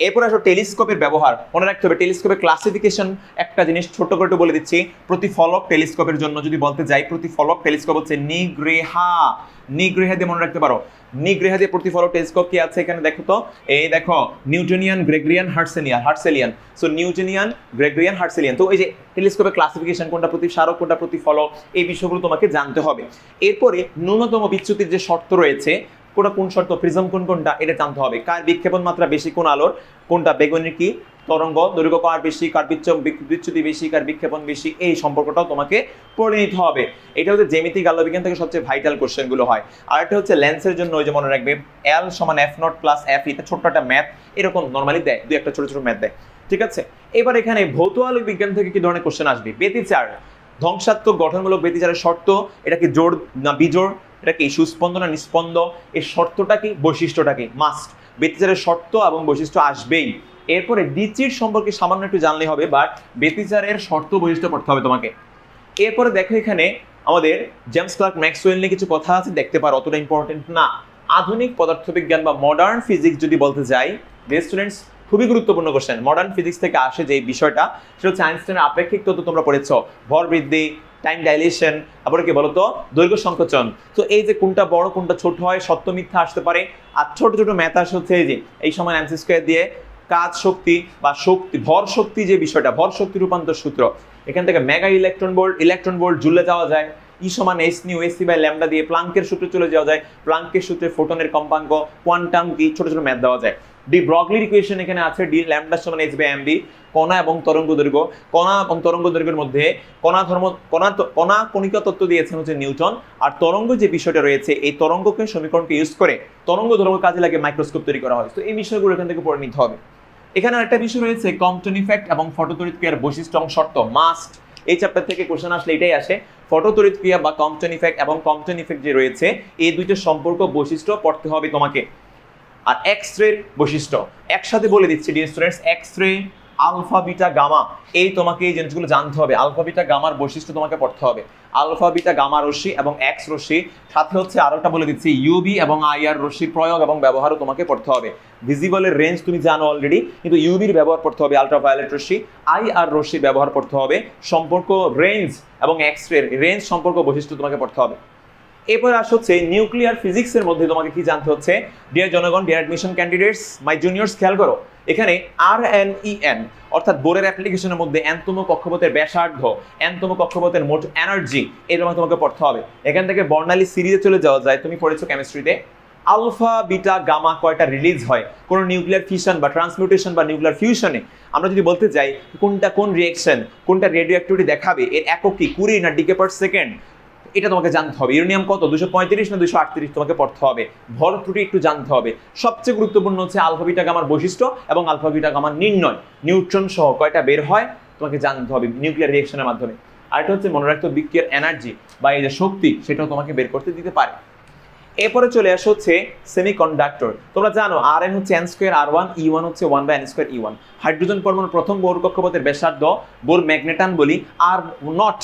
এরপর আসো টেলিস্কোপের ব্যবহার, মনে রাখতে হবে টেলিস্কোপের ক্লাসিফিকেশন। একটা জিনিস ছোট্ট করে একটু বলে দিচ্ছি, প্রতিফলক টেলিস্কোপের জন্য যদি বলতে যাই, প্রতিফলক টেলিস্কোপ হচ্ছে নিগ্রেহা দিয়ে মনে রাখতে পারো। নিগ্রেহা দিয়ে প্রতিফলক টেলিস্কোপ কি আছে এখানে দেখো তো, এই দেখো Newtonian, Gregorian, Herschelian. So Newtonian, Gregorian, Herschelian. তো এই যে টেলিস্কোপের ক্লাসিফিকেশন, কোনটা প্রতিসারক কোনটা প্রতিফলক, এই বিষয়গুলো তোমাকে জানতে হবে। এরপরে ন্যূনতম বিচ্যুতির যে শর্ত রয়েছে, কোন শর্ত, প্রিজম কোনটা, এটা জানতে হবে। কার বিক্ষেপণ মাত্রা বেশি কোন আলোর, কোনটা বেগুনির কি তরঙ্গ দৈর্ঘ্য কার বেশি, কার বিচ্যুতি বেশি, কার বিক্ষেপণ বেশি, এই সম্পর্কটাও তোমাকে পড়ে নিতে হবে। এটা হচ্ছে জ্যামিতিক আলোক বিজ্ঞান থেকে সবচেয়ে ভাইটাল কোশ্চেন গুলো হয়। আর একটা হচ্ছে লেন্সের জন্য, ওই যে মনে রাখবে L সমান F0 প্লাস F, এটা ছোট্ট একটা ম্যাথ, এরকম নর্মালি দেয়, দুই একটা ছোট ছোট ম্যাথ দেয়, ঠিক আছে। এবার এখানে ভৌত আলোক বিজ্ঞান থেকে কি ধরনের কোশ্চেন আসবে? ব্যতিচার, ধ্বংসাত্মক গঠনমূলক ব্যতিচারের শর্ত, এটা কি জোড় না বিজোড়, এটা কি সুস্পন্দ না নিস্পন্দ, এর শর্তটা কি, বৈশিষ্ট্যটা কি, মাস্ট ব্যতিচারের শর্ত এবং বৈশিষ্ট্য আসবেই। এরপরে দ্বিচির সম্পর্কে সামান্য একটু জানলে হবে, বাট ব্যতিচারের শর্ত বৈশিষ্ট্য পড়তে হবে তোমাকে। এরপরে দেখো এখানে আমাদের জেমস ক্লার্ক ম্যাক্সওয়েল নিয়ে কিছু কথা আছে, দেখতে পারো, অতটা ইম্পর্টেন্ট না। আধুনিক পদার্থবিজ্ঞান বা মডার্ন ফিজিক্স যদি বলতে যাই, স্টুডেন্টস খুবই গুরুত্বপূর্ণ কোশ্চেন। মডার্ন ফিজিক্স থেকে আসে যে বিষয়টা, সেটা হচ্ছে আইনস্টাইনের আপেক্ষিক তত্ত্ব, তোমরা পড়েছ, ভর বৃদ্ধি, টাইম ডাইলেশন, আবার কি বলতো দৈর্ঘ্য সংকোচন। তো এই যে কোনটা বড় কোনটা ছোট হয়, সত্য মিথ্যা আসতে পারে। আর ছোট ছোট ম্যাথ আসে হচ্ছে এই যে এই সময় এমসি স্কয়ার দিয়ে কাজ শক্তি বা শক্তি, ভর শক্তি, যে বিষয়টা ভর শক্তি রূপান্তর সূত্র, এখান থেকে মেগা ইলেকট্রন ভোল্ট জুলে যাওয়া যায়, ই সমান s nu AC by lambda দিয়ে প্লাঙ্কের সূত্রে চলে যাওয়া যায়, প্লাঙ্কের সূত্রে ফোটনের কম্পাঙ্ক, কোয়ান্টাম কি, ছোট ছোট ম্যাথ দেওয়া যায়। ডি ব্রগলির ইকুয়েশন এখানে আছে, ডি ল্যামডা সমান এইচ বাই এমবি, কণা এবং তরঙ্গ দৈর্ঘ্য, কণা এবং তরঙ্গ দৈর্ঘ্যের মধ্যে কণা কণিকা তত্ত্ব দিয়েছেন হচ্ছে নিউটন। আর তরঙ্গ যে বিষয়টা রয়েছে, এই তরঙ্গকে সমীকরণকে ইউজ করে তরঙ্গ ধর্ম কাজে লাগে মাইক্রোস্কোপ তৈরি করা হয়। তো এই বিষয়গুলো এখান থেকে পড়ে নিতে হবে। এখানে একটা বিষয় রয়েছে কম্পটন ইফেক্ট এবং ফটোতড়িৎ ক্রিয়ার বৈশিষ্ট্য এবং শর্ত, মাস্ট। এই চ্যাপ্টার থেকে কোশ্চেন আসলে এটাই আসে, ফটোতড়িৎ ক্রিয়া বা কম্পটন ইফেক্ট এবং কম্পটন ইফেক্ট যে রয়েছে, এই দুইটার সম্পর্ক বৈশিষ্ট্য পড়তে হবে তোমাকে। আর এক্স রে বৈশিষ্ট্য একসাথে বলে দিচ্ছি dear students, x ray, alpha beta gamma, এই তোমাকে এই জিনিসগুলো জানতে হবে। আলফা বিটা গামার বৈশিষ্ট্য তোমাকে পড়তে হবে, আলফা বিটা গামা রশ্মি এবং এক্স রশ্মি, সাথে হচ্ছে আরেকটা বলে দিচ্ছি ইউবি এবং আইআর রশ্মির প্রয়োগ এবং ব্যবহারও তোমাকে পড়তে হবে। ভিজিবলের রেঞ্জ তুমি জানো অলরেডি, কিন্তু ইউবির ব্যবহার পড়তে হবে, আলট্রাভায়োলেট রশ্মি, আইআর রশ্মির ব্যবহার পড়তে হবে, সম্পর্ক রেঞ্জ এবং এক্স রে রেঞ্জ সম্পর্ক বৈশিষ্ট্য তোমাকে পড়তে হবে। এরপর আসছে নিউক্লিয়ার ফিজিক্সের মধ্যে তোমাকে কি জানতে হচ্ছে ডিয়ার জনগণ, ডিয়ার অ্যাডমিশন ক্যান্ডিডেটস, মাই জুনিয়র্স, খেয়াল করো, এখানে RNEN অর্থাৎ বোরের অ্যাপ্লিকেশনের মধ্যে এনতম কক্ষপথের ব্যাসার্ধ, এনতম কক্ষপথের মোট এনার্জি, এরকম তোমাকে পড়তে হবে। এখান থেকে বর্ণালী সিরিজে চলে যাওয়া যায়, তুমি পড়েছো কেমিস্ট্রিতে আলফা বিটা গামা কয়টা রিলিজ হয় কোন নিউক্লিয়ার ফিশন বা ট্রান্সমিউটেশন বা নিউক্লিয়ার ফিউশনে। আমরা যদি বলতে যাই কোনটা কোন রিঅ্যাকশন, কোনটা রেডিও অ্যাক্টিভিটি দেখাবে, এর একক কি, কুড়ি না ডিকে পার সেকেন্ড, এটা তোমাকে জানতে হবে। ইউরেনিয়াম কত, 235 না 238 তোমাকে পড়তে হবে। ভর ত্রুটি একটু জানতে হবে। সবচেয়ে গুরুত্বপূর্ণ হচ্ছে আলফা বিটা গামার বৈশিষ্ট্য এবং আলফা বিটা গামার নির্ণয়, নিউট্রন সহ কয়টা বের হয় তোমাকে জানতে হবে নিউক্লিয়ার রিঅ্যাকশনের মাধ্যমে। আর এটা হচ্ছে মনে রাখতে বিক্রিয়ার এনার্জি বা এই যে শক্তি, সেটাও তোমাকে বের করতে দিতে পারে। এরপরে চলে আসে হচ্ছে সেমিকন্ডাক্টর। তোমরা জানো Rn হচ্ছে n স্কয়ার R1, E1 হচ্ছে 1/n স্কয়ার E1। হাইড্রোজেন পরমাণুর প্রথম বোর কক্ষপথের ব্যাসার্ধ, বোর ম্যাগনেটান বলি R0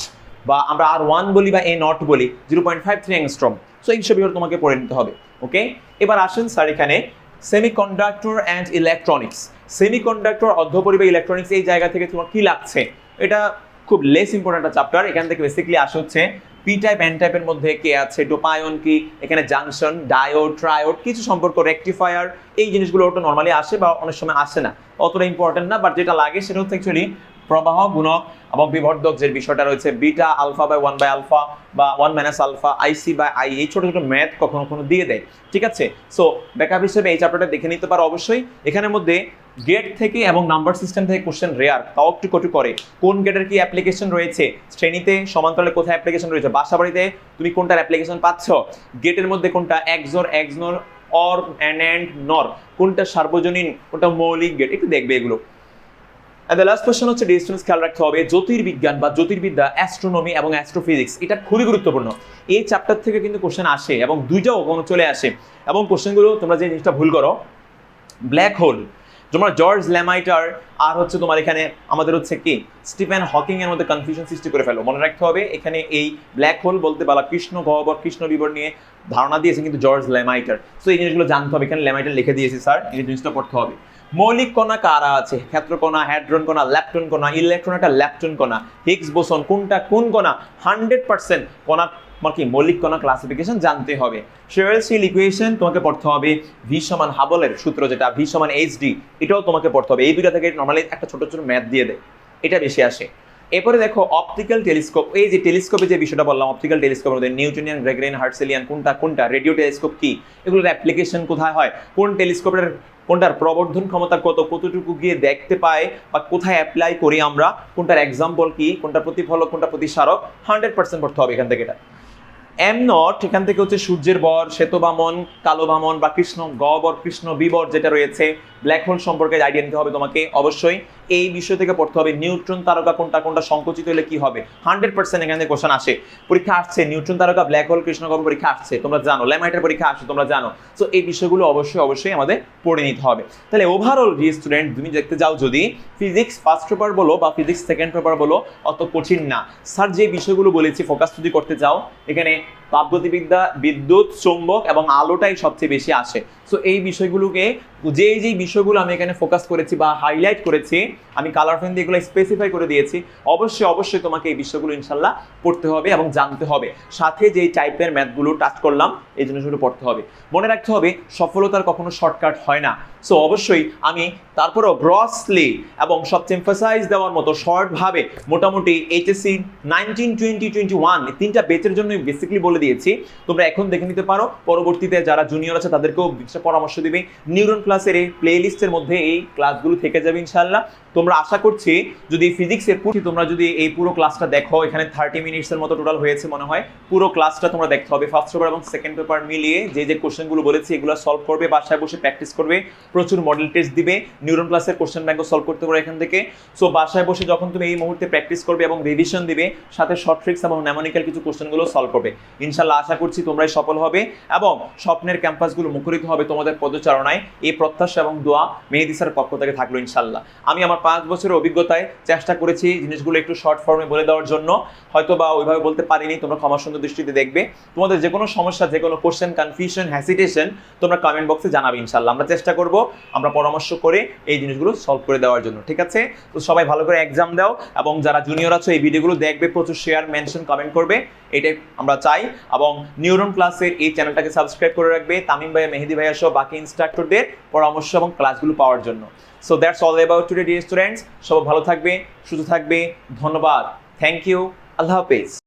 বা আমরা R1 বলি বা A0 বলি 0.53 অ্যাংস্ট্রম। সো এই বিষয়গুলো তোমাকে পড়ে নিতে হবে। ওকে, এবার আসেন স্যার এখানে সেমিকন্ডাক্টর অ্যান্ড ইলেকট্রনিক্স। সেমিকন্ডাক্টর অর্ধপরিবাহী ইলেকট্রনিক্স, এই জায়গা থেকে তোমার কি লাগছে? এটা খুব লেস ইম্পর্টেন্ট একটা চ্যাপ্টার। এখান থেকে বেসিক্যালি আসে হচ্ছে পি টাইপ এন টাইপের মধ্যে কে আছে, ডোপায়ন কি, এখানে জাংশন, ডায়োড, ট্রায়োড, কিছু সম্পর্ক, রেকটিফায়ার, এই জিনিসগুলো ওটা নর্মালি আসে বা অনেক সময় আসে না, অতটা ইম্পর্টেন্ট না। বাট যেটা লাগে সেটা হচ্ছে অ্যাকচুয়ালি প্রবাহ গুণক এবং বিবর্ধক যে বিষয়টা রয়েছে, beta alpha by 1 by alpha বা 1 minus alpha, IC by I, এই ছোট ছোট ম্যাথ কখনো কখনো দিয়ে দেয়। ঠিক আছে, সো ব্যাকআপ হিসেবে এই চ্যাপ্টারটা দেখে নিতে পারো অবশ্যই। এখানের মধ্যে গেট থেকে এবং নাম্বার সিস্টেম থেকে কোশ্চেন রেয়ার, তাও একটু কটু করে। কোন গেটের কি অ্যাপ্লিকেশন রয়েছে, শ্রেণীতে সমান্তরালে কোথায় অ্যাপ্লিকেশন রয়েছে, বাসাবাড়িতে তুমি কোনটার অ্যাপ্লিকেশন পাচ্ছ, গেটের মধ্যে কোনটা এক্সর, এক্সনর, অর, অ্যান্ড নর, কোনটা সার্বজনীন, কোনটা মৌলিক গেট, একটু দেখবে এগুলো। And the last question হচ্ছে ডিস্টেন্স খেয়াল রাখতে হবে। জ্যোতির্বিজ্ঞান বা জ্যোতির্বিদ্যা, অ্যাস্ট্রোনমি এবং অ্যাস্ট্রোফিজিক্স, এটা খুবই গুরুত্বপূর্ণ। এই চ্যাপ্টার থেকে কিন্তু কোশ্চেন আসে এবং দুইটাও কোনো চলে আসে। এবং কোশ্চেনগুলো তোমরা যে জিনিসটা ভুল করো, ব্ল্যাক হোল, তোমার জর্জ ল্যামাইটার আর হচ্ছে তোমার এখানে আমাদের হচ্ছে কি স্টিফেন হকিং এর মধ্যে কনফিউশন সৃষ্টি করে ফেলো। মনে রাখতে হবে এখানে এই ব্ল্যাক হোল বলতে বলা কৃষ্ণ গহ্বর, কৃষ্ণ বিবর নিয়ে ধারণা দিয়েছে কিন্তু জর্জ ল্যামাইটার। সো এই জিনিসগুলো জানতে হবে, এখানে ল্যামাইটার লিখে দিয়েছি স্যার, এই জিনিসটা পড়তে হবে। মৌলিক কণা কারা আছে, ক্ষেত্রকণা, হ্যাড্রন কণা, ল্যাপটন কণা, ইলেকট্রন একটা ল্যাপটন কণা, হিগস বোসন কোনটা কোন কণা, 100% কণা কি মৌলিক কণা ক্লাসিফিকেশন জানতে হবে। শেরেলশিল ইকুয়েশন তোমাকে পড়তে হবে, ভি সমান হাবলের সূত্র যেটা ভি সমান এইচডি, এটাও তোমাকে পড়তে হবে। এই দুইটা থেকে নর্মালি একটা ছোট ছোট ম্যাথ দিয়ে দেয়, এটা বেশি আসে। এরপরে দেখো অপটিক্যাল টেলিস্কোপ, এই যে টেলিস্কোপে যে বিষয়টা বললাম, অপটিক্যাল টেলিস্কোপের মধ্যে নিউটনিয়ান, গ্রেগরিয়ান, হার্টসেলিয়ান কোনটা কোনটা, রেডিও টেলিস্কোপ কি, এগুলোর অ্যাপ্লিকেশন কোথায় হয়, কোন টেলিস্কোপের কোনটার প্রবর্ধন ক্ষমতা কতটুকু গিয়ে দেখতে পায় বা কোথায় অ্যাপ্লাই করি আমরা, কোনটার এক্সাম্পল কি, কোনটা প্রতিফলক, কোনটা প্রতিসারক, 100% পড়তে হবে এখান থেকে। এটা এম নট, এখান থেকে হচ্ছে সূর্যের বর, শ্বেত বামন, কালো বামন বা কৃষ্ণ গহ্বর, কৃষ্ণ বিবর যেটা রয়েছে, ব্ল্যাক হোল সম্পর্কে আইডিয়া নিতে হবে তোমাকে অবশ্যই। এই বিষয় থেকে পড়তে হবে নিউট্রন তারকা কোনটা কোনটা সংকুচিত হলে কি হবে, 100% এখান থেকে কোশ্চেন আসে, পরীক্ষা আসছে। নিউট্রন তারকা, ব্ল্যাক হোল, কৃষ্ণ গহ্বর পরীক্ষা আসছে, তোমরা জানো, ল্যামাইটার পরীক্ষা আসছে তোমরা জানো। সো এই বিষয়গুলো অবশ্যই আমাদের পড়ে নিতে হবে। তাহলে ওভারঅল স্টুডেন্ট তুমি দেখতে যাও যদি ফিজিক্স ফার্স্ট পেপার বলো বা ফিজিক্স সেকেন্ড পেপার বলো, অত কঠিন না। স্যার যে বিষয়গুলো বলেছি ফোকাস যদি করতে যাও, এখানে তাপগতিবিদ্যা, বিদ্যুৎ, চৌম্বক এবং আলোটাই সবচেয়ে বেশি আসে। সো এই বিষয়গুলোকে যে বিষয়গুলো আমি এখানে ফোকাস করেছি বা হাইলাইট করেছি, আমি কালার পেন দিয়ে এগুলো স্পেসিফাই করে দিয়েছি। অবশ্যই তোমাকে এই বিষয়গুলো ইনশাল্লাহ পড়তে হবে এবং জানতে হবে। সাথে যেই টাইপের ম্যাথগুলো টাচ করলাম এই জিনিসগুলো পড়তে হবে। মনে রাখতে হবে সফলতার কখনো শর্টকাট হয় না। সো অবশ্যই আমি তারপরেও গ্রসলি এবং সবচেয়ে এমফাসাইজ দেওয়ার মতো শর্টভাবে মোটামুটি এইচএসসি 19, 20, 21 তিনটা বেচের জন্য বেসিক্যালি বলে দিয়েছি। তোমরা এখন দেখে নিতে পারো, পরবর্তীতে যারা জুনিয়র আছে তাদেরকেও পরামর্শ দিবে। নিউরন ক্লাসের এই প্লে লিস্টের মধ্যে এই ক্লাসগুলো থেকে যাবে ইনশাল্লাহ। তোমরা আশা করছি যদি ফিজিক্সের তোমরা যদি এই পুরো ক্লাসটা দেখো, এখানে 30 মিনিটসের মতো টোটাল হয়েছে মনে হয়, পুরো ক্লাসটা তোমরা দেখতে হবে। ফার্স্ট পেপার এবং সেকেন্ড পেপার মিলিয়ে যে কোশ্চেনগুলো বলেছি এগুলো সলভ করবে, বাসায় বসে প্র্যাকটিস করবে, প্রচুর মডেল টেস্ট দিবে, নিউরন ক্লাসের কোশ্চেন ব্যাংকও সলভ করতে পারো এখান থেকে। সো বাসায় বসে যখন তুমি এই মুহূর্তে প্র্যাকটিস করবে এবং রিভিশন দিবে, সাথে শর্ট ট্রিক্স এবং ন্যামোনিক্যাল কিছু কোশ্চেনগুলো সলভ করবে ইনশাল্লাহ। আশা করছি তোমরাই সফল হবে এবং স্বপ্নের ক্যাম্পাসগুলো মুখরিত হবে তোমাদের পদচারণায়। এই প্রত্যাশা এবং দোয়া মেহেদী স্যারের পক্ষ থেকে থাকলো ইনশাল্লাহ। আমি আমার 5 বছরের অভিজ্ঞতায় চেষ্টা করেছি জিনিসগুলো একটু শর্ট ফর্মে বলে দেওয়ার জন্য, হয়তো বা ওইভাবে বলতে পারিনি, তোমরা ক্ষমা সুন্দর দৃষ্টিতে দেখবে। তোমাদের যে কোনো সমস্যা, যে কোনো কোশ্চেন, কনফিউশন, হ্যাসিটেশন তোমরা কমেন্ট বক্সে জানাবে ইনশাল্লাহ। আমরা চেষ্টা করব, আমরা পরামর্শ করে এই জিনিসগুলো সলভ করে দেওয়ার জন্য, ঠিক আছে? তো সবাই ভালো করে এক্সাম দাও এবং যারা জুনিয়র আছো এই ভিডিওগুলো দেখবে, প্রচুর শেয়ার, মেনশন, কমেন্ট করবে। এটাই আমরা চাই। এবং নিউরন ক্লাসের এই চ্যানেলটাকে সাবস্ক্রাইব করে রাখবে তামিম ভাইয়া, মেহেদি ভাইয়া সহ বাকি ইনস্ট্রাক্টরদের পরামর্শ এবং ক্লাসগুলো পাওয়ার জন্য। So that's all about today dear students. সবাই ভালো থাকবে, সুস্থ থাকবে। ধন্যবাদ, থ্যাংক ইউ, আল্লাহ হাফেজ।